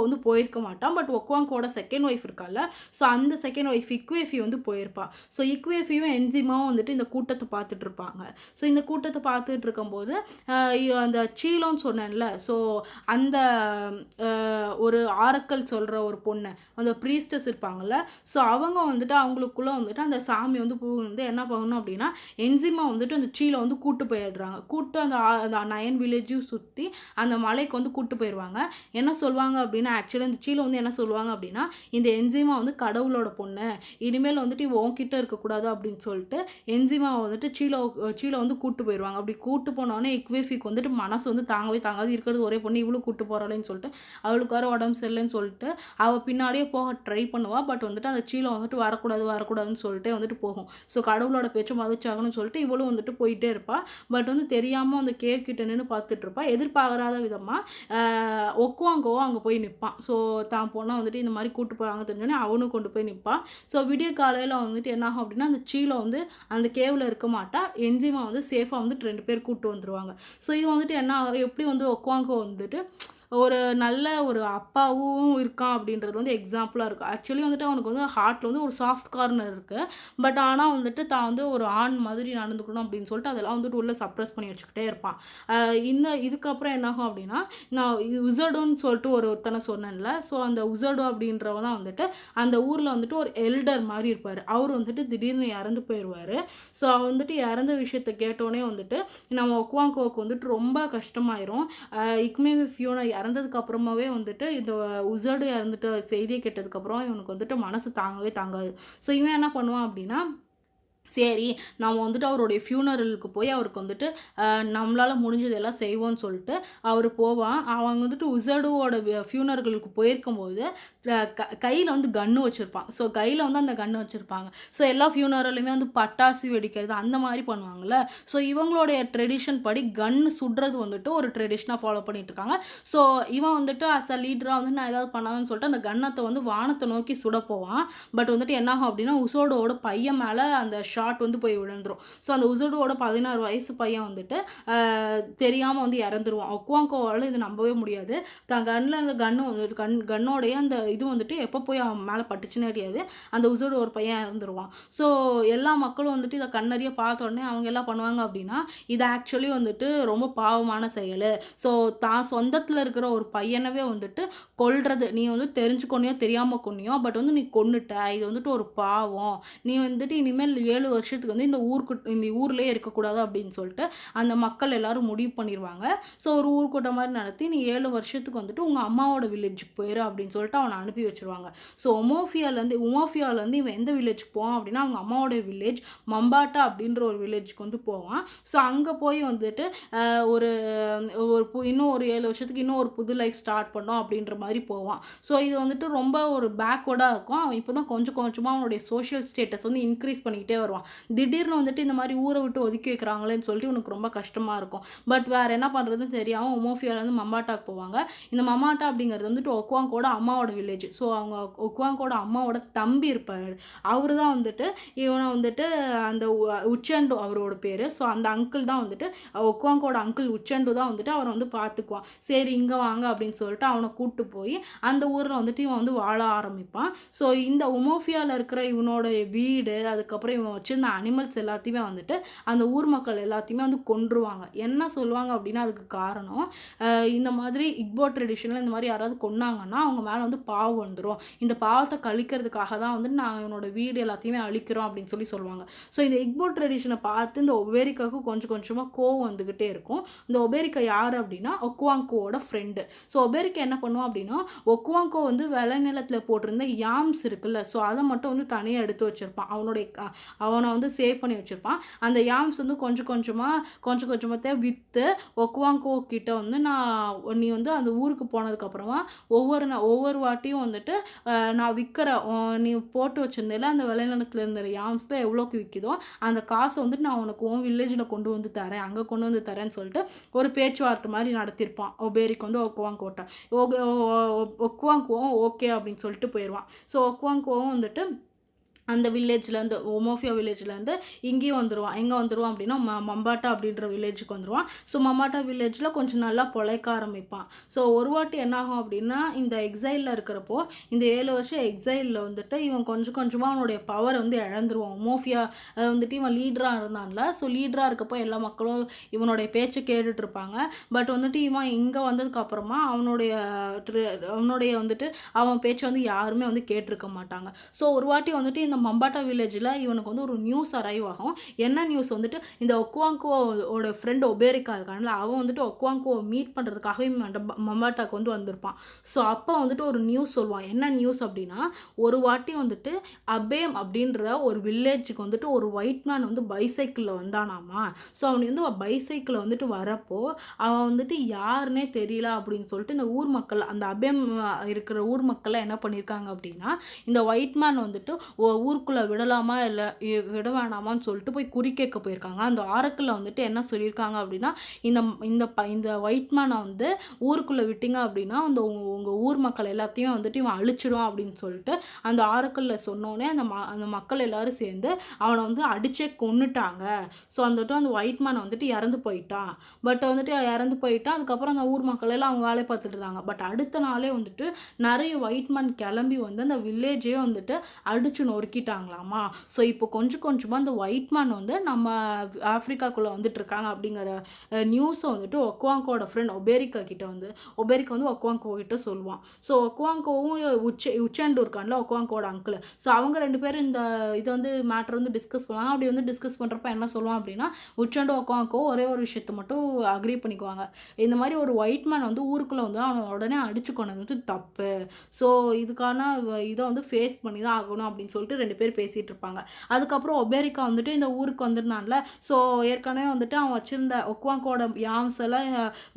வந்து போயிருக்க மாட்டான். பட் ஒக்குவாங்கோட செகண்ட் ஒய்ஃப் இருக்கால, ஸோ அந்த செகண்ட் ஒய்ஃப் இக்வேஃபி வந்து போயிருப்பா. ஸோ இக்வேஃபியும் என்ஜிமாவும் வந்துட்டு இந்த கூட்டத்தை பார்த்துட்டு இருப்பாங்க. ஸோ இந்த கூட்டத்தை பார்த்துட்டு இருக்கும்போது அந்த சீலோன்னு சொன்னேன்ல, ஸோ அந்த ஒரு ஆரக்கல் சொல்கிற ஒரு பொண்ணு, அந்த ப்ரீஸ்டஸ் இருப்பாங்கள்ல, ஸோ அவங்க வந்துட்டு அவங்களுக்குள்ளே வந்துட்டு அந்த சாமி வந்து வந்து என்ன பண்ணணும் அப்படின்னா, என்ஜிமா வந்துட்டு அந்த சீலை வந்து கூட்டு போயிடுறாங்க. அந்த 9 வில்லேஜையும் சுற்றி அந்த மலைக்கு வந்து கூட்டு போயிடுவாங்க. என்ன சொல்லுவாங்க அப்படின்னா, ஆக்சுவலி அந்த சீலை வந்து என்ன சொல்லுவாங்க அப்படின்னா, இந்த என்ஜிமா வந்து கடவுளோட பொண்ணு, இனிமேல் வந்துட்டு உன்கிட்ட இருக்கக்கூடாது அப்படின்னு சொல்லிட்டு என்ஜிமாவை வந்துட்டு சீலை வந்து கூட்டு போயிடுவாங்க. அப்படி கூட்டு போனோடனே இக்வேஃபிக்கு வந்துட்டு மனசு வந்து தாங்காது, இருக்கிறது ஒரே பொண்ணு இவ்வளோ கூட்டு போகிறாளேன்னு சொல்லிட்டு அவளுக்கு வேறு உடம்பு சரியில்லைன்னு சொல்லிட்டு அவள் பின்னாடியே போக ட்ரை பண்ணுவாள். பட் வந்துட்டு அந்த சீலை வந்துட்டு வரக்கூடாதுன்னு சொல்லிட்டு வந்துட்டு போகும். ஸோ கடவுளோட பேச்சை மதிச்சாகணும்னு சொல்லிட்டு இவளும் வந்துட்டு போயிட்டே இருப்பாள். பட் வந்து தெரியாமல் அந்த கேவ் கிட்ட நின்று பார்த்துட்டு இருப்பாள். எதிர்பாராத விதமாக ஒக்குவாங்கோவோ அங்கே போய் நிற்பான். ஸோ தான் பொண்ணை வந்துட்டு இந்த மாதிரி கூட்டு போகிறாங்க தெரிஞ்சோடனே அவனும் கொண்டு போய் நிற்பான். ஸோ விடிய காலையில் வந்துட்டு என்னாகும் அப்படின்னா, அந்த சீலை வந்து அந்த கேவில் இருக்க மாட்டா. என்ஜிமா வந்து சேஃபாக வந்துட்டு 2 பேர் கூட்டு வந்துருவாங்க. ஸோ இது வந்துட்டு என்ன எப்படி வந்து ஒக்குவாங்கோ வந்துட்டு ஒரு நல்ல ஒரு அப்பாவும் இருக்கான் அப்படின்றது வந்து எக்ஸாம்பிளாக இருக்கும். ஆக்சுவலி வந்துட்டு அவனுக்கு வந்து ஹார்ட்டில் வந்து ஒரு சாஃப்ட் கார்னர் இருக்குது. பட் ஆனால் வந்துட்டு தான் வந்து ஒரு ஆண் மாதிரி நடந்துக்கணும் அப்படின்னு சொல்லிட்டு அதெல்லாம் வந்துட்டு உள்ளே சப்ரஸ் பண்ணி வச்சுக்கிட்டே இருப்பான். இதுக்கப்புறம் என்னாகும் அப்படின்னா, நான் உசடுன்னு சொல்லிட்டு ஒருத்தனை சொன்னேன்ல, ஸோ அந்த உசடு அப்படின்றவன் தான் வந்துட்டு அந்த ஊரில் வந்துட்டு ஒரு எல்டர் மாதிரி இருப்பார். அவர் வந்துட்டு திடீர்னு இறந்து போயிடுவார். ஸோ அவர் வந்துட்டு இறந்த விஷயத்தை கேட்டோடனே வந்துட்டு நம்ம ஒக்குவாங்கோவுக்கு வந்துட்டு ரொம்ப கஷ்டமாயிரும். இக்மே ஃபியோனா இறந்ததுக்கு அப்புறமாவே வந்துட்டு இந்த உசடு இறந்துட்டு செய்தியை கேட்டதுக்கப்புறம் இவனுக்கு வந்துட்டு மனசு தாங்காது. ஸோ இவன் என்ன பண்ணுவான் அப்படின்னா, சரி நம்ம வந்துட்டு அவருடைய ஃபியூனரலுக்கு போய் அவருக்கு வந்துட்டு நம்மளால் முடிஞ்சதெல்லாம் செய்வோம்னு சொல்லிட்டு அவர் போவான். அவங்க வந்துட்டு உசடுவோட ஃபியூனர்களுக்கு போயிருக்கும்போது கையில் வந்து கன்று வச்சுருப்பான். ஸோ கையில் வந்து அந்த கன்று வச்சுருப்பாங்க. ஸோ எல்லா ஃபியூனரலுமே வந்து பட்டாசு வெடிக்கிறது அந்த மாதிரி பண்ணுவாங்கள்ல. ஸோ இவங்களுடைய ட்ரெடிஷன் படி கன்று சுடுறது வந்துட்டு ஒரு ட்ரெடிஷனாக ஃபாலோ பண்ணிகிட்ருக்காங்க. ஸோ இவன் வந்துட்டு அஸ் அ லீடராக வந்து நான் ஏதாவது பண்ணாதுன்னு சொல்லிட்டு அந்த கன்னத்தை வந்து வானத்தை நோக்கி சுட போவான். பட் வந்துட்டு என்னாகும் அப்படின்னா, உசோடோட பையன் மேலே அந்த ஷாட் வந்து போய் விழுந்துரும். ஸோ அந்த உசடோட 16 வயசு பையன் வந்துட்டு தெரியாமல் வந்து இறந்துருவான். ஒக்குவாங்கோவால் இது நம்பவே முடியாது. தான் கண்ணில் அந்த கன்னோடைய அந்த இது வந்துட்டு எப்போ போய் அவன் மேலே பட்டுச்சுன்னே தெரியாது. அந்த உசோட ஒரு பையன் இறந்துருவான். ஸோ எல்லா மக்களும் வந்துட்டு இதை கண்ணறிய பார்த்த உடனே அவங்க எல்லாம் பண்ணுவாங்க அப்படின்னா, இது ஆக்சுவலி வந்துட்டு ரொம்ப பாவமான செயல். ஸோ தான் சொந்தத்தில் இருக்கிற ஒரு பையனவே வந்துட்டு கொல்றது, நீ வந்து தெரிஞ்சுக்கொன்னியோ தெரியாமல் கொன்னியோ, பட் வந்து நீ கொன்னுட்ட, இது வந்துட்டு ஒரு பாவம், நீ வந்துட்டு இனிமேல் 7 வருஷத்துக்கு வந்து இந்த ஊர்லேயே இருக்கக்கூடாது அப்படின்னு சொல்லிட்டு அந்த மக்கள் எல்லாரும் முடிவு பண்ணிடுவாங்க. ஸோ ஒரு ஊர்க்கூட்டம் மாதிரி நடத்தி நீ 7 வருஷத்துக்கு வந்துட்டு உங்கள் அம்மாவோட வில்லேஜுக்கு போயிரு அப்படின்னு சொல்லிட்டு அவனை அனுப்பி வச்சுருவாங்க. ஸோ உமோஃபியாலேருந்து இவன் எந்த வில்லேஜுக்கு போவான் அப்படின்னா, அவங்க அம்மாவோட வில்லேஜ் மம்பாட்டா அப்படின்ற ஒரு வில்லேஜுக்கு வந்து போவான். ஸோ அங்கே போய் வந்துட்டு ஒரு இன்னும் ஒரு 7 வருஷத்துக்கு இன்னும் ஒரு புது லைஃப் ஸ்டார்ட் பண்ணோம் அப்படின்ற மாதிரி போவான். ஸோ இது வந்துட்டு ரொம்ப ஒரு பேக்வர்டாக இருக்கும். அவன் இப்போ தான் கொஞ்சம் கொஞ்சமாக அவனுடைய சோஷியல் ஸ்டேட்டஸ் வந்து இன்க்ரீஸ் பண்ணிக்கிட்டே வருவான். வருவான். திடீர்னு வந்துட்டு இந்த மாதிரி ஊரை விட்டு ஒதுக்கி வைக்கிறாங்களேன்னு சொல்லிட்டு இவனுக்கு ரொம்ப கஷ்டமாக இருக்கும். பட் வேறு என்ன பண்ணுறதுன்னு தெரியாமல் உமோஃபியாவிலேருந்து மம்பாட்டாக்கு போவாங்க. இந்த மம்பாட்டா அப்படிங்கிறது வந்துட்டு ஒக்குவாங்கோட அம்மாவோட வில்லேஜ். ஸோ அவங்க ஒக்குவாங்கோட அம்மாவோட தம்பி இருப்பார். அவரு தான் வந்துட்டு இவனை வந்துட்டு அந்த உச்சண்டு அவரோட பேர். ஸோ அந்த அங்கிள் தான் வந்துட்டு ஒக்குவாங்கோட அங்கிள் உச்சண்டு தான் வந்துட்டு அவரை வந்து பார்த்துக்குவான். சரி இங்கே வாங்க அப்படின்னு சொல்லிட்டு அவனை கூப்பிட்டு போய் அந்த ஊரில் வந்துட்டு இவன் வந்து வாழ ஆரம்பிப்பான். ஸோ இந்த உமோஃபியாவில் இருக்கிற இவனோட வீடு, அதுக்கப்புறம் இவன் வச்சிருந்த அனிமல்ஸ் எல்லாத்தையுமே வந்துட்டு அந்த ஊர் மக்கள் எல்லாத்தையுமே வந்து கொன்றுவாங்க. என்ன சொல்லுவாங்க அப்படின்னா அதுக்கு காரணம், இந்த மாதிரி இக்போ ட்ரெடிஷனில் இந்த மாதிரி யாராவது கொன்னாங்கன்னா அவங்க மேலே வந்து பாவம் வந்துடும். இந்த பாவத்தை கழிக்கிறதுக்காக தான் வந்துட்டு நாங்கள் இவனோட வீடு எல்லாத்தையுமே அழிக்கிறோம் அப்படின்னு சொல்லுவாங்க. ஸோ இந்த இக்போ ட்ரெடிஷனை பார்த்து இந்த ஒபேரிக்காவுக்கு கொஞ்சம் கொஞ்சமாக கோவம் வந்துக்கிட்டே இருக்கும். இந்த ஒபேரிக்கா யார் அப்படின்னா ஒக்குவாங்கோவோட ஃப்ரெண்டு. ஸோ ஒபேரிக்கா என்ன பண்ணுவான் அப்படின்னா, ஒக்குவாங்கோ வந்து விளைநிலத்தில் போட்டிருந்த யாம்ஸ் இருக்குல்ல, ஸோ அதை மட்டும் வந்து தனியாக எடுத்து வச்சுருப்பான். அவனை வந்து சேவ் பண்ணி வச்சுருப்பான். அந்த யாம்ஸ் வந்து கொஞ்சம் கொஞ்சமாக விற்று ஒக்குவாங்கோ கிட்ட வந்து நீ வந்து அந்த ஊருக்கு போனதுக்கப்புறமா ஒவ்வொரு வாட்டியும் வந்துட்டு நான் விற்கிறேன், நீ போட்டு வச்சிருந்தேல அந்த விளைநிலத்தில் இருந்த யாம்ஸில் எவ்வளோக்கு விற்கிதோ அந்த காசை வந்துட்டு நான் உனக்கு உன் வில்லேஜில் கொண்டு வந்து தரேன், அங்கே கொண்டு வந்து தரேன்னு சொல்லிட்டு ஒரு பேச்சுவார்த்தை மாதிரி நடத்தியிருப்பான் ஒபேரிக்கு வந்து ஒக்குவாங்கோட்ட. ஒக்குவாங்கோவும் ஓகே அப்படின்னு சொல்லிட்டு போயிடுவான். ஸோ ஒக்குவாங்கோவும் வந்துட்டு அந்த வில்லேஜ்லேருந்து ஒமோஃபியா வில்லேஜ்லேருந்து இங்கேயும் வந்துடுவான். எங்கே வந்துடுவான் அப்படின்னா மம்பாட்டா அப்படின்ற வில்லேஜுக்கு வந்துடுவான். ஸோ மம்பாட்டா வில்லேஜில் கொஞ்சம் நல்லா பொழைக்க ஆரம்பிப்பான். ஸோ ஒரு வாட்டி என்னாகும் அப்படின்னா இந்த எக்ஸைலில் இருக்கிறப்போ இந்த 7 வருஷம் எக்ஸைலில் வந்துட்டு இவன் கொஞ்சம் கொஞ்சமாக அவனுடைய பவர் வந்து இழந்துருவான். ஒமோஃபியா வந்துட்டு இவன் லீடராக இருந்தான்ல, ஸோ லீடராக இருக்கப்போ எல்லா மக்களும் இவனுடைய பேச்சை கேட்டுட்ருப்பாங்க. பட் வந்துட்டு இவன் இங்கே வந்ததுக்கப்புறமா அவனுடைய வந்துட்டு அவன் பேச்சை வந்து யாருமே வந்து கேட்டிருக்க மாட்டாங்க. ஸோ ஒரு வாட்டி வந்துட்டு இந்த மம்பாட்டா வில்லேஜில் இவனுக்கு வந்து ஒரு நியூஸ் அரைவ் ஆகும். என்ன நியூஸ் வந்துட்டு இந்த ஒக்குவாங்கோவோட ஃப்ரெண்ட் ஒபேரிக்கா இருக்கான்ல, அவன் வந்துட்டு ஒக்குவாங்கோவை மீட் பண்ணுறதுக்காகவே மம்பாட்டாக்கு வந்து வந்திருப்பான். ஸோ அப்போ வந்துட்டு ஒரு நியூஸ் சொல்லுவான். என்ன நியூஸ் அப்படின்னா, ஒரு வாட்டி வந்துட்டு அபேம் அப்படின்ற ஒரு வில்லேஜுக்கு வந்துட்டு ஒரு ஒயிட் மேன் வந்து பைசைக்கிளில் வந்தானாமா. ஸோ அவனுக்கு வந்து பைசைக்கிளில் வந்துட்டு வரப்போ அவன் வந்துட்டு யாருன்னே தெரியல அப்படின்னு சொல்லிட்டு இந்த ஊர் மக்கள், அந்த அபேம் இருக்கிற ஊர் மக்கள்லாம் என்ன பண்ணியிருக்காங்க அப்படின்னா, இந்த ஒயிட் மேன் வந்துட்டு ஊருக்குள்ளே விடலாமா இல்லை விட வேணாமான்னு சொல்லிட்டு போய் குறி கேட்க போயிருக்காங்க. அந்த ஆரக்கில் வந்துட்டு என்ன சொல்லியிருக்காங்க அப்படின்னா, இந்த ஒயிட் மேனை வந்து ஊருக்குள்ளே விட்டீங்க அப்படின்னா அந்த உங்கள் ஊர் மக்கள் எல்லாத்தையும் வந்துட்டு இவன் அழிச்சிடும் அப்படின்னு சொல்லிட்டு அந்த ஆரக்கில் சொன்னோடனே அந்த மக்கள் எல்லாரும் சேர்ந்து அவனை வந்து அடிச்சே கொன்னுட்டாங்க. ஸோ வந்துட்டு அந்த ஒயிட் மேனை வந்துட்டு இறந்து போயிட்டான். அதுக்கப்புறம் அந்த ஊர் மக்கள் எல்லாம் அவங்க வேலையை பார்த்துட்டு இருந்தாங்க. பட் அடுத்த நாளே வந்துட்டு நிறைய ஒயிட் மேன் கிளம்பி வந்து அந்த வில்லேஜே வந்துட்டு அடிச்சு நொறுக்கிட்டாங்களாமா. ஸோ இப்போ கொஞ்சம் கொஞ்சமாக அந்த ஒயிட் மேன் வந்து நம்ம ஆஃப்ரிக்காக்குள்ளே வந்துட்டு இருக்காங்க அப்படிங்கிற நியூஸை வந்துட்டு ஒக்குவாங்கோட ஃப்ரெண்ட் ஒபேரிக்கா வந்து ஒக்குவாங்கோ கிட்ட சொல்லுவான். ஸோ ஒக்குவாங்கோவும் உச்சண்டு இருக்கான்ல ஒக்குவாங்கோட அங்கிள், ஸோ அவங்க 2 பேரும் இந்த இதை வந்து மேட்டர் வந்து டிஸ்கஸ் பண்ணுவாங்க. அப்படி வந்து டிஸ்கஸ் பண்ணுறப்ப என்ன சொல்லுவான் அப்படின்னா, உச்சண்டு ஒக்குவாங்கோ ஒரே ஒரு விஷயத்தை மட்டும் அக்ரி பண்ணிக்குவாங்க. இந்த மாதிரி ஒரு ஒயிட் மேன் வந்து ஊருக்குள்ளே வந்து அவனை உடனே அடிச்சு கொண்டது வந்து தப்பு. ஸோ இதுக்கான இதை வந்து ஃபேஸ் பண்ணி தான் ஆகணும் அப்படின்னு சொல்லிட்டு 2 பேர் பேசிகிட்டு இருப்பாங்க. அதுக்கப்புறம் ஒபேரிக்கா வந்துட்டு இந்த ஊருக்கு வந்திருந்தான்ல, ஸோ ஏற்கனவே வந்துட்டு அவன் வச்சுருந்த ஒக்குவாங்கோட யாம்ஸ் எல்லாம்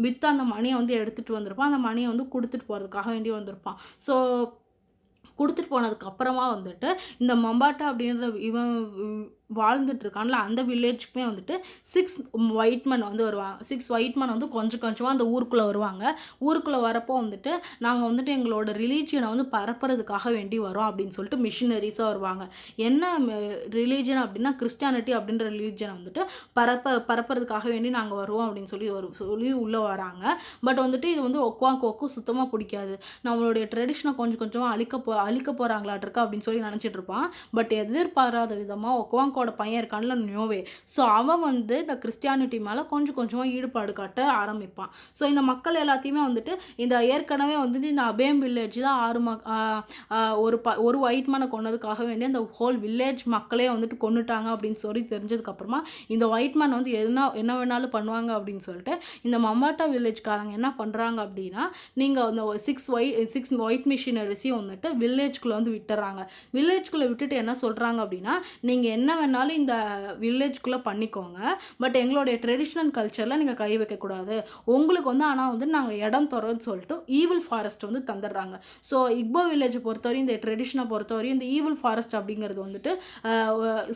விற்று அந்த மணியை வந்து எடுத்துகிட்டு வந்திருப்பான். அந்த மணியை வந்து கொடுத்துட்டு போகிறதுக்காக வேண்டி வந்திருப்பான். ஸோ கொடுத்துட்டு போனதுக்கு அப்புறமா வந்துட்டு இந்த மம்பாட்டா அப்படின்ற இவன் வாழ்ந்துட்டு இருக்கான்ல அந்த வில்லேஜுக்குமே வந்துட்டு 6 ஒயிட் மேன் வந்து வருவாங்க. 6 ஒயிட் மேன் வந்து கொஞ்சம் கொஞ்சமாக அந்த ஊருக்குள்ளே வருவாங்க. ஊருக்குள்ளே வரப்போ வந்துட்டு நாங்கள் வந்துட்டு எங்களோட ரிலீஜியனை வந்து பரப்புறதுக்காக வேண்டி வரோம் அப்படின்னு சொல்லிட்டு மிஷினரிஸாக வருவாங்க. என்ன ரிலீஜன் அப்படின்னா கிறிஸ்டியானிட்டி அப்படின்ற ரிலீஜனை வந்துட்டு பரப்புறதுக்காக வேண்டி நாங்கள் வருவோம் அப்படின்னு சொல்லி உள்ளே வராங்க. பட் வந்துட்டு இது வந்து ஒக்குவாங்கோவுக்கு சுத்தமாக பிடிக்காது. நம்மளுடைய ட்ரெடிஷனை கொஞ்சம் கொஞ்சமாக அழிக்க போகிறாங்களாட்டிருக்கா அப்படின்னு சொல்லி நினச்சிட்டு இருப்பான். பட் எதிர்பாராத விதமாக ஒக்குவாங்கோட பையன் இருக்கான்ல நியோவே, ஸோ அவன் வந்து இந்த கிறிஸ்டியானிட்டி மேலே கொஞ்சம் கொஞ்சமாக ஈடுபாடு காட்ட ஆரம்பிப்பான். ஸோ இந்த மக்கள் எல்லாத்தையுமே வந்துட்டு இந்த ஏற்கனவே வந்துட்டு இந்த அபேம் வில்லேஜில் ஒரு ஒயிட் மேனை கொன்னதுக்காக வேண்டி அந்த ஹோல் வில்லேஜ் மக்களே வந்துட்டு கொன்னுட்டாங்க அப்படின்னு சொல்லி தெரிஞ்சதுக்கப்புறமா இந்த ஒயிட் மேன் வந்து என்ன வேணாலும் பண்ணுவாங்க அப்படின்னு சொல்லிட்டு இந்த மம்பாட்டா வில்லேஜ்காரங்க என்ன பண்ணுறாங்க அப்படின்னா, நீங்கள் அந்த 6 ஒயிட் மிஷினரிஸையும் வந்துட்டு வில்லேஜ்குள்ளே வந்து விட்டுறாங்க. வில்லேஜ்குள்ளே விட்டுட்டு என்ன சொல்கிறாங்க அப்படின்னா, நீங்கள் என்ன வேணாலும் இந்த வில்லேஜ்குள்ளே பண்ணிக்கோங்க, பட் எங்களுடைய ட்ரெடிஷ்னல் கல்ச்சரில் நீங்கள் கை வைக்கக்கூடாது. உங்களுக்கு வந்து ஆனால் வந்து நாங்கள் இடம் தரோன்னு சொல்லிட்டு ஈவில் ஃபாரஸ்ட் வந்து தந்துடுறாங்க. ஸோ இக்போ வில்லேஜை பொறுத்தவரையும் இந்த ட்ரெடிஷனை பொறுத்தவரையும் இந்த ஈவில் ஃபாரஸ்ட் அப்படிங்கிறது வந்துட்டு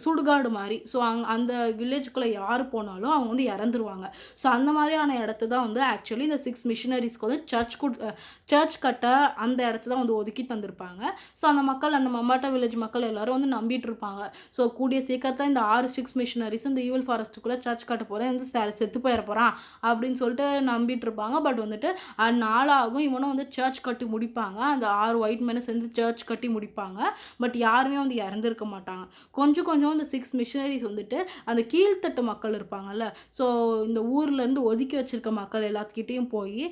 சுடுகாடு மாதிரி. ஸோ அந்த வில்லேஜுக்குள்ளே யார் போனாலும் அவங்க வந்து இறந்துருவாங்க. ஸோ அந்த மாதிரியான இடத்த தான் வந்து ஆக்சுவலி இந்த 6 மிஷனரிஸ்க்கு வந்து சர்ச் கட்ட அந்த இடத்த தான் வந்து ஒதுக்கி தந்திருப்பாங்க. ஸோ அந்த மக்கள், அந்த மம்பாட்டா வில்லேஜ் மக்கள் எல்லாரும் வந்து நம்பிட்டு இருப்பாங்க. ஸோ கூடிய சீக்கிரத்தில் இந்த 6 மிஷனரிஸ் இந்த ஈவில் ஃபாரஸ்ட்டுக்குள்ளே சர்ச் கட்ட போகிறேன், வந்து செத்து போயிட போகிறான் அப்படின்னு சொல்லிட்டு நம்பிட்டு இருப்பாங்க. பட் வந்துட்டு நாளாகும், இவனும் வந்து சர்ச் கட்டி முடிப்பாங்க. அந்த 6 ஒயிட் மேனை சேர்ந்து சர்ச் கட்டி முடிப்பாங்க. பட் யாருமே வந்து இறந்துருக்க மாட்டாங்க. கொஞ்சம் கொஞ்சம் இந்த 6 மிஷனரிஸ் வந்துட்டு அந்த கீழ்த்தட்டு மக்கள் இருப்பாங்கல்ல, ஸோ இந்த ஊர்லேருந்து ஒதுக்கி வச்சிருக்க மக்கள் எல்லாத்துக்கிட்டேயும் போய்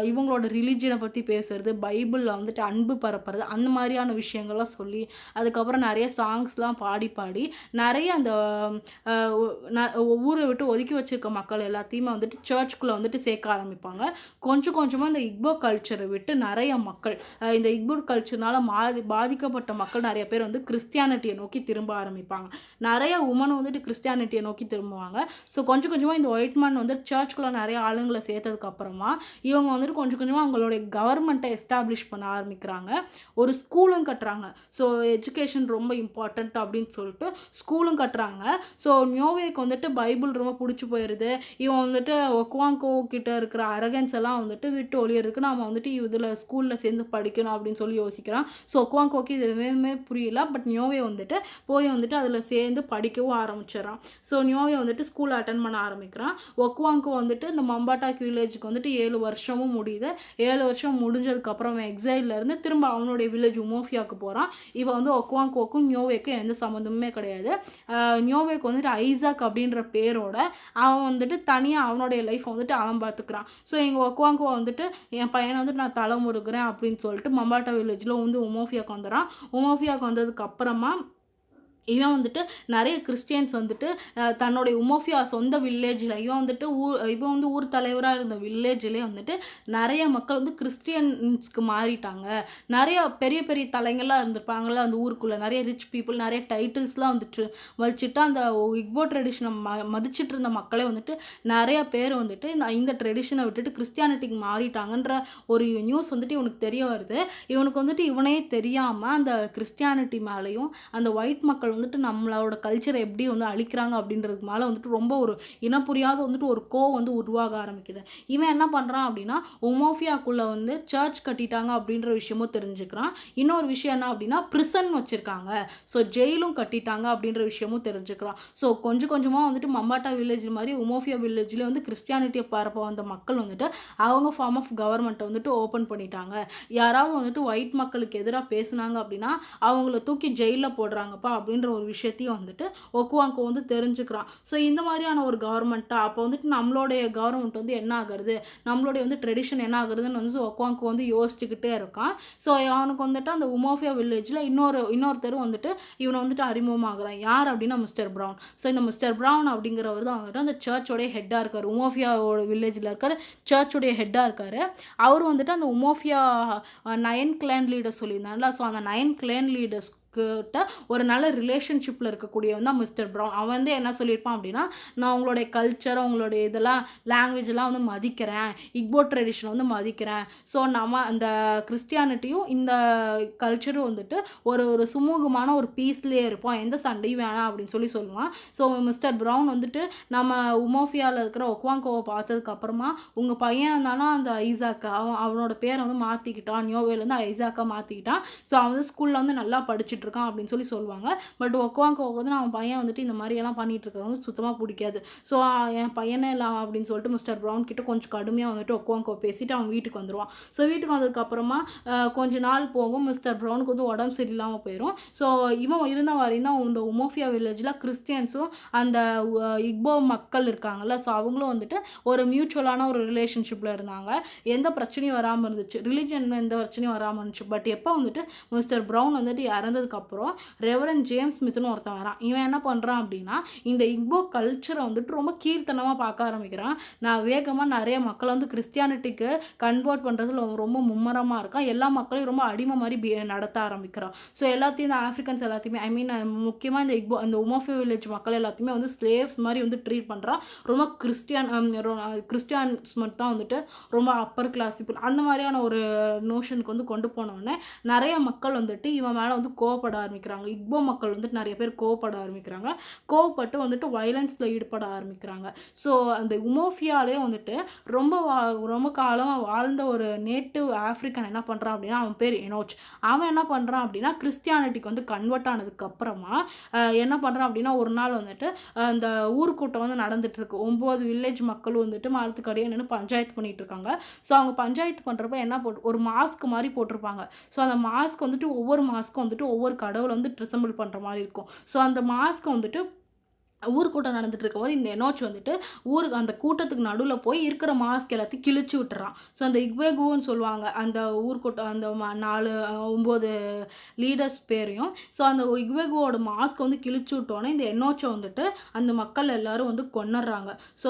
இவங்களோட ரிலீஜியனை பற்றி பேசுறது, பைபிளில் வந்துட்டு அன்பு பரப்புறது, அந்த மாதிரியான விஷயங்கள்லாம் சொல்லி, அதுக்கப்புறம் நிறைய சாங்ஸ்லாம் பாடி பாடி நிறைய அந்த ஊரை விட்டு ஒதுக்கி வச்சிருக்க மக்கள் எல்லாத்தையுமே வந்துட்டு சர்ச்சுக்குள்ளே வந்துட்டு சேர்க்க ஆரம்பிப்பாங்க. கொஞ்சம் கொஞ்சமாக இந்த இக்போ கல்ச்சரை விட்டு நிறைய மக்கள், இந்த இக்போ கல்ச்சர்னால பாதிக்கப்பட்ட மக்கள் நிறைய பேர் வந்து கிறிஸ்டியானிட்டியை நோக்கி திரும்ப ஆரம்பிப்பாங்க. நிறைய உமன் வந்துட்டு கிறிஸ்டியானிட்டியை நோக்கி திரும்புவாங்க. ஸோ கொஞ்சம் கொஞ்சமாக இந்த ஒயிட் மேன் வந்து சர்ச்சுக்குள்ளே நிறைய ஆளுங்களை சேர்த்ததுக்கு அப்புறமா இவங்க வந்துட்டு கொஞ்சம் கொஞ்சமாக அவங்களுடைய கவர்மெண்ட்டை எஸ்டாப்ளிஷ் பண்ண ஆரம்பிக்கிறாங்க. ஒரு ஸ்கூலும் கட்டுறாங்க. ஸோ எஜுகேஷன் ரொம்ப இம்பார்ட்டண்ட் அப்படின்னு சொல்லிட்டு ஸ்கூலும் கட்டுறாங்க. ஸோ நியோவேக்கு வந்துட்டு பைபிள் ரொம்ப பிடிச்சி போயிடுது. இவன் வந்துட்டு ஒக்வாங்கோ கிட்ட இருக்கிற அரகன்ஸ் எல்லாம் வந்துட்டு விட்டு ஒழியறதுக்கு நம்ம வந்துட்டு இதில் ஸ்கூலில் சேர்ந்து படிக்கணும் அப்படின்னு சொல்லி யோசிக்கிறான். ஸோ ஒக்வாங்கோக்கு இது எதுவுமே புரியல. பட் நியோவே வந்துட்டு வந்துட்டு அதில் சேர்ந்து படிக்கவும் ஆரம்பிச்சிடறான். ஸோ நியோவே வந்துட்டு ஸ்கூல் அட்டன் பண்ண ஆரம்பிக்கிறான். ஒக்வாங்கோ வந்துட்டு இந்த மம்பாட்டாக் வில்லேஜுக்கு வந்துட்டு 7 வருஷமும் முடியுது. 7 வருஷம் முடிஞ்சதுக்கப்புறம் அவன் எக்ஸைலேருந்து திரும்ப அவனுடைய வில்லேஜ் உமோஃபியாவுக்கு போகிறான். இவன் வந்து ஒக்வாங்கோக்கும் நியோவேக்கும் எந்த சம்மந்தமுமே கிடையாது. நியோவேக்கு வந்துட்டு ஐசாக் அப்படின்ற பேரோட அவன் வந்துட்டு தனியாக அவனுடைய லைஃப் வந்துட்டு அவன் பார்த்துக்கிறான். ஸோ எங்கள் ஒக்வாங்கோ வந்துட்டு என் பையனை வந்துட்டு நான் தலை முறுக்கிறேன் அப்படின்னு சொல்லிட்டு மம்பாட்டா வில்லேஜில் வந்து உமோஃபியாவுக்கு வந்துடுறான். உமோஃபியாவுக்கு வந்ததுக்கு அப்புறமா இவன் வந்துட்டு நிறைய கிறிஸ்டியன்ஸ் வந்துட்டு தன்னுடைய உமோஃபியா சொந்த வில்லேஜில் இவன் வந்து ஊர் தலைவராக இருந்த வில்லேஜ்லேயே வந்துட்டு நிறைய மக்கள் வந்து கிறிஸ்டியன்ஸ்க்கு மாறிட்டாங்க. நிறைய பெரிய பெரிய தலைங்கள்லாம் இருந்திருப்பாங்கள்ல அந்த ஊருக்குள்ளே, நிறைய ரிச் பீப்புள், நிறைய டைட்டில்ஸ்லாம் வந்துட்டு வச்சுட்டு அந்த இக்போ ட்ரெடிஷனை மதிச்சிட்டு இருந்த மக்களே வந்துட்டு நிறைய பேர் வந்துட்டு இந்த ட்ரெடிஷனை விட்டுட்டு கிறிஸ்டியானிட்டிக்கு மாறிட்டாங்கன்ற ஒரு நியூஸ் வந்துட்டு இவனுக்கு தெரிய வருது. இவனுக்கு வந்துட்டு இவனே தெரியாமல் அந்த கிறிஸ்டியானிட்டி மேலேயும் அந்த ஒயிட் மக்கள் வந்துட்டு நம்மளோட கல்ச்சரை எப்படி வந்து அழிக்கிறாங்க அப்படின்றதுக்கு மேலே வந்துட்டு ரொம்ப ஒரு இனப்புரியாத வந்துட்டு ஒரு வந்து உருவாக ஆரம்பிக்குது. இவன் என்ன பண்ணுறான் அப்படின்னா உமோஃபியாக்குள்ளே வந்து சர்ச் கட்டிட்டாங்க அப்படின்ற விஷயமும் தெரிஞ்சுக்கிறான். இன்னொரு விஷயம் என்ன அப்படின்னா பிரிசன் வச்சுருக்காங்க, ஸோ ஜெயிலும் கட்டிட்டாங்க அப்படின்ற விஷயமும் தெரிஞ்சுக்கிறான். ஸோ கொஞ்சம் கொஞ்சமாக வந்துட்டு மம்பாட்டா வில்லேஜ் மாதிரி உமோஃபியா வில்லேஜ்லேயே வந்து கிறிஸ்டியானிட்டியை பரப்ப வந்த மக்கள் வந்துட்டு அவங்க ஃபார்ம் ஆஃப் கவர்மெண்ட்டை வந்துட்டு ஓப்பன் பண்ணிட்டாங்க. யாராவது வந்துட்டு ஒயிட் மக்களுக்கு எதிராக பேசுனாங்க அப்படின்னா அவங்கள தூக்கி ஜெயிலில் போடுறாங்கப்பா அப்படின்னு ஒரு விஷயத்தையும் வந்துட்டு ஒக்வாங்கோ வந்து தெரிஞ்சுக்கிறான். ஸோ இந்த மாதிரியான ஒரு கவர்மெண்ட்டாக அப்போ வந்துட்டு நம்மளுடைய கவர்மெண்ட் வந்து என்ன ஆகுறது, நம்மளுடைய வந்து ட்ரெடிஷன் என்ன ஆகுறதுன்னு வந்து ஒக்வாங்கோ வந்து யோசிச்சுக்கிட்டே இருக்கான். ஸோ அவனுக்கு வந்துட்டு அந்த உமோஃபியா வில்லேஜில் இன்னொருத்தர் வந்துட்டு இவனை வந்துட்டு அறிமுகமாகறான். யார் அப்படின்னா மிஸ்டர் ப்ரவுன். ஸோ இந்த மிஸ்டர் ப்ரவுன் அப்படிங்கிறவர் தான் வந்துட்டு அந்த சர்ச்சோடைய ஹெட்டாக இருக்கார். உமோஃபியாவோட வில்லேஜில் இருக்கிற சர்ச்சுடைய ஹெட்டாக இருக்கார். அவர் வந்துட்டு அந்த உமோஃபியா 9 கிளான் லீடர்ஸ் சொல்லியிருந்தாங்கல்ல, ஸோ அந்த 9 கிளான் லீடர்ஸ் கிட்ட ஒரு நல்ல ரிலேஷன்ஷிப்பில் இருக்கக்கூடியவன் தான் மிஸ்டர் ப்ரவுன். அவன் வந்து என்ன சொல்லியிருப்பான் அப்படின்னா, நான் உங்களுடைய கல்ச்சர், உங்களுடைய இதெல்லாம் லாங்குவேஜெல்லாம் வந்து மதிக்கிறேன், இக்போ ட்ரெடிஷனை வந்து மதிக்கிறேன். ஸோ நம்ம அந்த கிறிஸ்டியானிட்டியும் இந்த கல்ச்சரும் வந்துட்டு ஒரு சுமூகமான ஒரு பீஸ்லேயே இருப்போம், எந்த சண்டையும் வேணாம் அப்படின்னு சொல்லுவான். ஸோ மிஸ்டர் ப்ரவுன் வந்துட்டு நம்ம உமோஃபியாவில் இருக்கிற ஒக்வாங்கோவை பார்த்ததுக்கப்புறமா உங்கள் பையன் தானே அந்த ஐசாக்கா, அவனோட பேரை வந்து மாற்றிக்கிட்டான், நியோவேலேருந்து ஐசாக்கா மாற்றிக்கிட்டான். ஸோ அவன் வந்து ஸ்கூலில் வந்து நல்லா படிச்சுட்டு இருக்கான் அப்படின்னு சொல்லுவாங்க. பட் ஒக்வாங்கோ வந்து அவன் பையன் வந்துட்டு இந்த மாதிரியெல்லாம் பண்ணிட்டு இருக்கிறவங்க சுத்தமாக பிடிக்காது. ஸோ என் பையனே இல்லாம அப்படின்னு சொல்லிட்டு மிஸ்டர் ப்ரவுன் கிட்ட கொஞ்சம் கடுமையாக வந்துட்டு ஒக்வாங்கோ பேசிட்டு அவன் வீட்டுக்கு வந்துடுவான். ஸோ வீட்டுக்கு வந்ததுக்கப்புறமா கொஞ்ச நாள் போகும். மிஸ்டர் ப்ரவுனுக்கு வந்து உடம்பு சரியில்லாமல் போயிடும். ஸோ இவன் இருந்த வரையும் தான் இந்த உமோஃபியா வில்லேஜில் கிறிஸ்டியன்ஸும் அந்த இக்போ மக்கள் இருக்காங்கல்ல, ஸோ அவங்களும் வந்துட்டு ஒரு மியூச்சுவலான ஒரு ரிலேஷன்ஷிப்பில் இருந்தாங்க. எந்த பிரச்சனையும் வராமல் இருந்துச்சு, ரிலிஜன் எந்த பிரச்சனையும் வராமல் இருந்துச்சு. பட் எப்போ வந்துட்டு மிஸ்டர் ப்ரவுன் வந்துட்டு இறந்ததுக்கு வந்ததுக்கப்புறம் ரெவரண்ட் ஜேம்ஸ் ஸ்மித்னு ஒருத்தன் வரான். இவன் என்ன பண்ணுறான் அப்படின்னா இந்த இக்போ கல்ச்சரை வந்துட்டு ரொம்ப கீழ்த்தனமாக பார்க்க ஆரம்பிக்கிறான். நான் வேகமாக நிறைய மக்களை வந்து கிறிஸ்டியானிட்டிக்கு கன்வெர்ட் பண்ணுறதுல ரொம்ப மும்முரமாக இருக்கான். எல்லா மக்களையும் ரொம்ப அடிமை மாதிரி நடத்த ஆரம்பிக்கிறான். ஸோ எல்லாத்தையும் இந்த ஆஃப்ரிக்கன்ஸ் எல்லாத்தையுமே ஐ மீன் முக்கியமாக இந்த இக்போ அந்த உமோஃபி வில்லேஜ் மக்கள் எல்லாத்தையுமே வந்து ஸ்லேவ்ஸ் மாதிரி வந்து ட்ரீட் பண்ணுறான். ரொம்ப கிறிஸ்டியான்ஸ் மட்டும் தான் வந்துட்டு ரொம்ப அப்பர் கிளாஸ் பீப்புள் அந்த மாதிரியான ஒரு நோஷனுக்கு வந்து கொண்டு போனோடனே நிறைய மக்கள் வந்துட்டு இவன் மேலே வந்து கோவப்பட ஆரம்பிக்கிறாங்க. இக்போ மக்கள் வந்துட்டு நிறைய பேர் கோவப்பட ஆரம்பிக்கிறாங்க. கோவப்பட்டு வந்துட்டு வயலன்ஸில் ஈடுபட ஆரம்பிக்கிறாங்க. ஸோ அந்த உமோஃபியாலே வந்துட்டு ரொம்ப காலமாக வாழ்ந்த ஒரு நேட்டிவ் ஆஃப்ரிக்கன் என்ன பண்ணுறான் அப்படின்னா அவன் பேர் எனோச். அவன் என்ன பண்ணுறான் அப்படின்னா கிறிஸ்டியானிட்டிக்கு வந்து கன்வெர்ட் ஆனதுக்கப்புறமா என்ன பண்ணுறான் அப்படின்னா ஒரு நாள் வந்துட்டு அந்த ஊர்க்கூட்டம் வந்து நடந்துட்டுருக்கு. 9 வில்லேஜ் மக்களும் வந்துட்டு மரத்துக்கு அடியே நின்று பஞ்சாயத்து பண்ணிகிட்டு இருக்காங்க. ஸோ அவங்க பஞ்சாயத்து பண்ணுறப்ப என்ன ஒரு மாஸ்க் மாதிரி போட்டிருப்பாங்க. ஸோ அந்த மாஸ்க் வந்துட்டு ஒவ்வொரு மாஸ்க்கும் வந்துட்டு ஒவ்வொரு கடவுளை வந்து ரிசம்பிள் பண்ணுற மாதிரி இருக்கும். ஸோ அந்த மாஸ்க்கை வந்துட்டு ஊர்க்கூட்டம் நடந்துட்டு இருக்கும்போது இந்த எனோச் வந்துட்டு ஊருக்கு அந்த கூட்டத்துக்கு நடுவில் போய் இருக்கிற மாஸ்க் எல்லாத்தையும் கிழிச்சு விட்டுறான். ஸோ அந்த இக்வேகுன்னு சொல்லுவாங்க அந்த ஊர்க்கூட்டம் அந்த 9 லீடர்ஸ் பேரையும். ஸோ அந்த இக்வேகுவோட மாஸ்க் வந்து கிழிச்சு விட்டோன்னே இந்த எனோச்சை வந்துட்டு அந்த மக்கள் எல்லாரும் வந்து கொன்னுடுறாங்க. ஸோ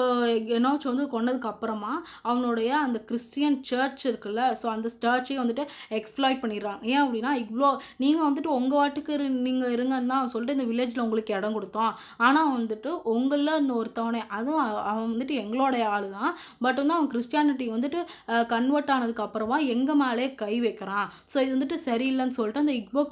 எனோச் வந்து கொன்னதுக்கு அப்புறமா அவனுடைய அந்த கிறிஸ்டியன் சர்ச் இருக்குல்ல, ஸோ அந்த சர்ச்சையும் வந்துட்டு எக்ஸ்ப்ளாய்ட் பண்ணிடுறாங்க. ஏன் அப்படின்னா இவ்வளோ நீங்கள் வந்துட்டு உங்கள் வாட்டுக்கு நீங்கள் இருங்கன்னு தான் சொல்லிட்டு இந்த வில்லேஜில் உங்களுக்கு இடம் கொடுத்தோம். ஆனால் வந்துட்டு உங்களில் இன்னொருத்தவனே அதுவும் அவன் வந்துட்டு எங்களுடைய ஆள் தான். பட் வந்து அவன் கிறிஸ்டியானிட்டி வந்துட்டு கன்வெர்ட் ஆனதுக்கு அப்புறமா எங்கள் மேலே கை வைக்கிறான். ஸோ இது வந்துட்டு சரியில்லைன்னு சொல்லிட்டு அந்த இக்போ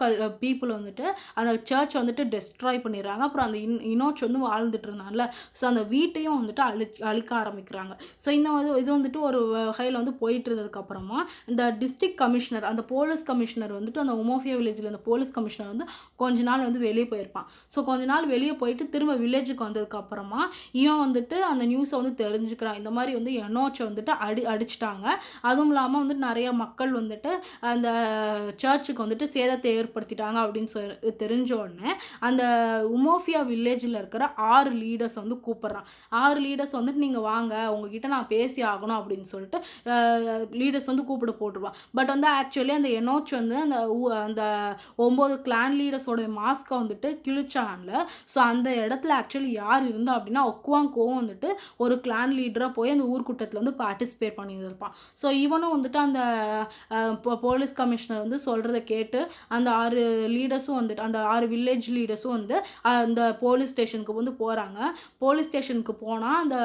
பீப்புள் வந்துட்டு அந்த சர்ச் வந்துட்டு டெஸ்ட்ராய் பண்ணிடுறாங்க. அப்புறம் அந்த இனோச் வந்து வாழ்ந்துட்டு இருந்தான்ல, ஸோ அந்த வீட்டையும் வந்துட்டு அழிக்க ஆரம்பிக்கிறாங்க. ஸோ இந்த மாதிரி இது வந்துட்டு ஒரு வகையில் வந்து போயிட்டு இருந்ததுக்கப்புறமா இந்த டிஸ்ட்ரிக்ட் கமிஷனர் அந்த போலீஸ் கமிஷனர் வந்துட்டு அந்த உமோஃபியா வில்லேஜில் அந்த போலீஸ் கமிஷனர் வந்து கொஞ்ச நாள் வந்து வெளியே போயிருப்பான். ஸோ கொஞ்ச நாள் வெளியே போயிட்டு திரும்ப வில்லேஜுக்கு வந்ததுக்கப்புறமா இவன் வந்துட்டு அந்த நியூஸை வந்து தெரிஞ்சுக்கிறான். இந்த மாதிரி வந்து எனோச்சை வந்துட்டு அடிச்சிட்டாங்க. அதுவும் இல்லாமல் வந்துட்டு நிறைய மக்கள் வந்துட்டு அந்த சர்ச்சுக்கு வந்துட்டு சேதத்தை ஏற்படுத்திட்டாங்க அப்படின்னு தெரிஞ்ச உடனே அந்த உமோஃபியா வில்லேஜில் இருக்கிற 6 லீடர்ஸ் வந்து கூப்பிட்றான். 6 லீடர்ஸ் வந்துட்டு நீங்கள் வாங்க உங்ககிட்ட நான் பேசி ஆகணும் அப்படின்னு சொல்லிட்டு லீடர்ஸ் வந்து கூப்பிட போட்டுருவான். பட் வந்து ஆக்சுவலி அந்த எனோச் வந்து அந்த 9 கிளான் லீடர்ஸோட மாஸ்கை வந்துட்டு கிழிச்சான்ல. ஸோ அந்த இடத்துல ஆக்சுவலி யார் இருந்தா அப்படின்னா ஒக்குவாங்கோவும் வந்துட்டு ஒரு கிளான் லீடராக போய் அந்த ஊர்க்கூட்டத்தில் வந்து பார்ட்டிசிபேட் பண்ணியிருப்பான். ஸோ இவனும் வந்துட்டு அந்த போலீஸ் கமிஷனர் வந்து சொல்கிறத கேட்டு அந்த 6 லீடர்ஸும் வந்துட்டு அந்த 6 வில்லேஜ் லீடர்ஸும் வந்து அந்த போலீஸ் ஸ்டேஷனுக்கு வந்து போகிறாங்க. போலீஸ் ஸ்டேஷனுக்கு போனால் அந்த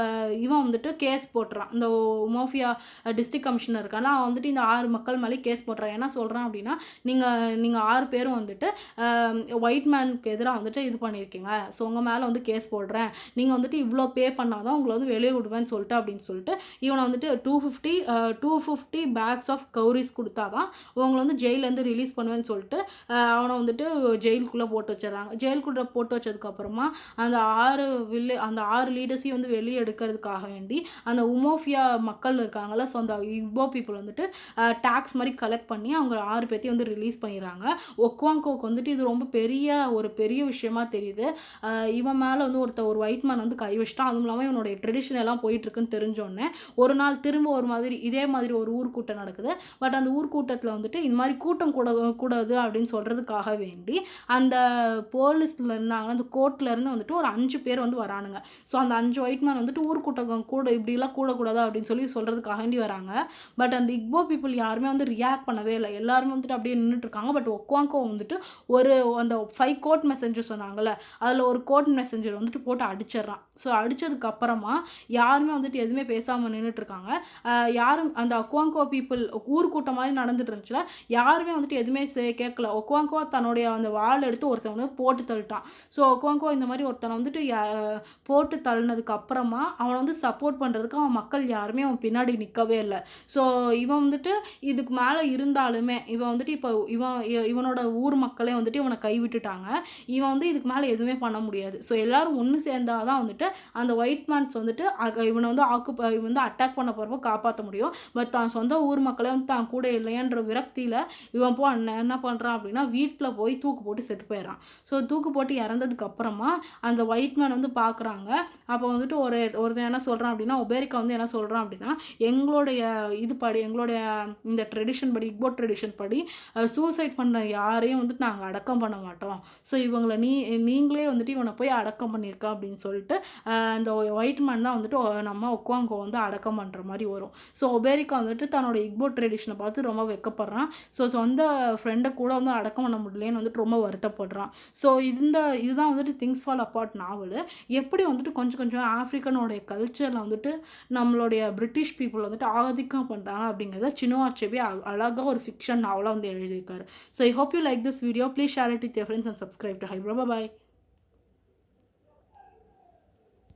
இவன் வந்துட்டு கேஸ் போட்டுறான். இந்த மோஃபியா டிஸ்ட்ரிக்ட் கமிஷனர் இருக்கான அவன் வந்துட்டு இந்த 6 மக்கள் மேலே கேஸ் போட்டுறான். என்ன சொல்கிறான் அப்படின்னா நீங்கள் 6 பேரும் வந்துட்டு ஒயிட் மேனுக்கு எதிராக வந்துட்டு இது பண்ணியிருக்கீங்க. ஸோ உங்கள் மேலே வந்து கேஸ் போடுறேன். நீங்கள் வந்துட்டு இவ்வளோ பே பண்ணால் தான் உங்களை வந்து வெளியே விடுவேன்னு சொல்லிட்டு அப்படின்னு சொல்லிட்டு இவனை வந்துட்டு 250 பேக்ஸ் ஆஃப் கௌரிஸ் கொடுத்தா தான் உங்களை வந்து ஜெயிலேருந்து ரிலீஸ் பண்ணுவேன்னு சொல்லிட்டு அவனை வந்துட்டு ஜெயிலுக்குள்ளே போட்டு வச்சிடறாங்க. ஜெயிலுக்குள்ளே போட்டு வச்சதுக்கப்புறமா அந்த 6 லீடர்ஸையும் வந்து வெளியே எடுக்கிறதுக்காக வேண்டி அந்த உமோஃபியா மக்கள் இருக்காங்கல்ல, ஸோ அந்த இக்போ பீப்புள் வந்துட்டு டேக்ஸ் மாதிரி கலெக்ட் பண்ணி அவங்க 6 பேர்த்தையும் வந்து ரிலீஸ் பண்ணிடுறாங்க. ஒக்குவாங்கோக்கு வந்துட்டு இது ரொம்ப பெரிய விஷயமா தெரியுது. இவன் மேலே வந்து ஒரு ஒயிட் மேன் வந்து கை வச்சிட்டான். அதுவும் இல்லாமல் இவனுடைய ட்ரெடிஷன் எல்லாம் போயிட்டுருக்குன்னு தெரிஞ்சோடனே ஒரு நாள் திரும்ப இதே மாதிரி ஒரு ஊர்க்கூட்டம் நடக்குது. பட் அந்த ஊர்க்கூட்டத்தில் வந்துட்டு இந்த மாதிரி கூட்டம் கூடாது அப்படின்னு சொல்கிறதுக்காக வேண்டி அந்த போலீஸில் இருந்தாங்க அந்த கோர்ட்லேருந்து வந்துட்டு ஒரு 5 பேர் வந்து வரானுங்க. ஸோ அந்த 5 ஒயிட் மேன் வந்துட்டு ஊர்க்கூட்டம் இப்படிலாம் கூடக்கூடாது அப்படின்னு சொல்கிறதுக்காக வேண்டி வராங்க. பட் அந்த இக்போ பீப்புள் யாருமே வந்து ரியாக்ட் பண்ணவே இல்லை. எல்லாருமே வந்துட்டு அப்படியே நின்றுட்டு இருக்காங்க. பட் ஒக்குவாங்கோ வந்துட்டு அந்த 5 கோர்ட் மெசஞ்சர்ஸ் சொன்னாங்கல்ல, அதில் ஒரு கோர்ட் மெசஞ்சர் வந்துட்டு போட்டு அடிச்சிடறான். ஸோ அடித்ததுக்கு அப்புறமா யாருமே வந்துட்டு எதுவுமே பேசாமல் நின்றுட்டுருக்காங்க. யாரும் அந்த ஒக்குவாங்கோ பீப்புள் ஊர்க்கூட்டம் மாதிரி நடந்துட்டு இருந்துச்சுல, யாருமே வந்துட்டு எதுவுமே கேட்கல. ஒக்குவாங்கோ தன்னுடைய அந்த வாள் எடுத்து ஒருத்தன் வந்து போட்டு தள்ளிட்டான். ஸோ ஒக்குவாங்கோ இந்த மாதிரி ஒருத்தனை வந்துட்டு போட்டு தள்ளினதுக்கு அப்புறமா அவனை வந்து சப்போர்ட் பண்ணுறதுக்கு அவன் மக்கள் யாருமே அவன் பின்னாடி நிற்கவே இல்லை. ஸோ இவன் வந்துட்டு இதுக்கு மேலே இருந்தாலுமே இவன் வந்துட்டு இப்போ இவனோட ஊர் மக்களே வந்துட்டு இவனை கைவிட்டுட்டாங்க. இவன் வந்து இதுக்கு மேலே எதுவுமே பண்ண முடியாது. ஸோ எல்லாரும் ஒன்று சேர்ந்தா தான் வந்துட்டு அந்த ஒயிட் மேன்ஸ் வந்துட்டு இவனை வந்து இவன் வந்து அட்டாக் பண்ண போகிறப்போ காப்பாற்ற முடியும். பட் தான் சொந்த ஊர் மக்களே வந்து தான் கூட இல்லையன்ற விரக்தியில் இவன் என்ன பண்ணுறான் அப்படின்னா வீட்டில் போய் தூக்கு போட்டு செத்து போயிடறான். ஸோ தூக்கு போட்டு இறந்ததுக்கு அப்புறமா அந்த ஒயிட் மேன் வந்து பார்க்குறாங்க. அப்போ வந்துட்டு ஒருத்தன் என்ன சொல்கிறான் அப்படின்னா, ஒபேரிக்கா வந்து என்ன சொல்கிறான் அப்படின்னா, எங்களுடைய எங்களுடைய இந்த ட்ரெடிஷன் படி, இக்போட் ட்ரெடிஷன் படி சூசைட் பண்ண யாரையும் வந்துட்டு நாங்கள் அடக்கம் பண்ண மாட்டோம். ஸோ இவங்களை நீங்களே வந்துட்டு இவனை போய் அடக்கம் பண்ணியிருக்கா அப்படின்னு சொல்லிட்டு அந்த ஒயிட் மேன் தான் வந்துட்டு நம்ம ஒக்குவாங்கோ வந்து அடக்கம் பண்ணுற மாதிரி வரும். ஸோ ஒபேரிக்கா வந்துட்டு தன்னோட இக்போட் ட்ரெடிஷனை பார்த்து ரொம்ப வெக்கப்படுறான். ஸோ சொந்த ஃப்ரெண்டை கூட வந்து அடக்கம் பண்ண முடியலன்னு வந்துட்டு ரொம்ப வருத்தப்படுறான். ஸோ இதுதான் வந்துட்டு திங்ஸ் ஃபால் அப்பார்ட் நாவல். எப்படி வந்துட்டு கொஞ்சம் கொஞ்சம் ஆஃப்ரிக்கனுடைய கல்ச்சரில் வந்துட்டு நம்மளுடைய பிரிட்டிஷ் பீப்புள் வந்துட்டு ஆதிக்கம் பண்ணுறாங்க அப்படிங்கிறத சினுவா அச்செபே அழகாக ஒரு ஃபிக்ஷன் நாவலாக வந்து எழுதியிருக்காரு. So I hope you like this video. Please share it with your friends and subscribe to ஹைப்ரோ. Bye.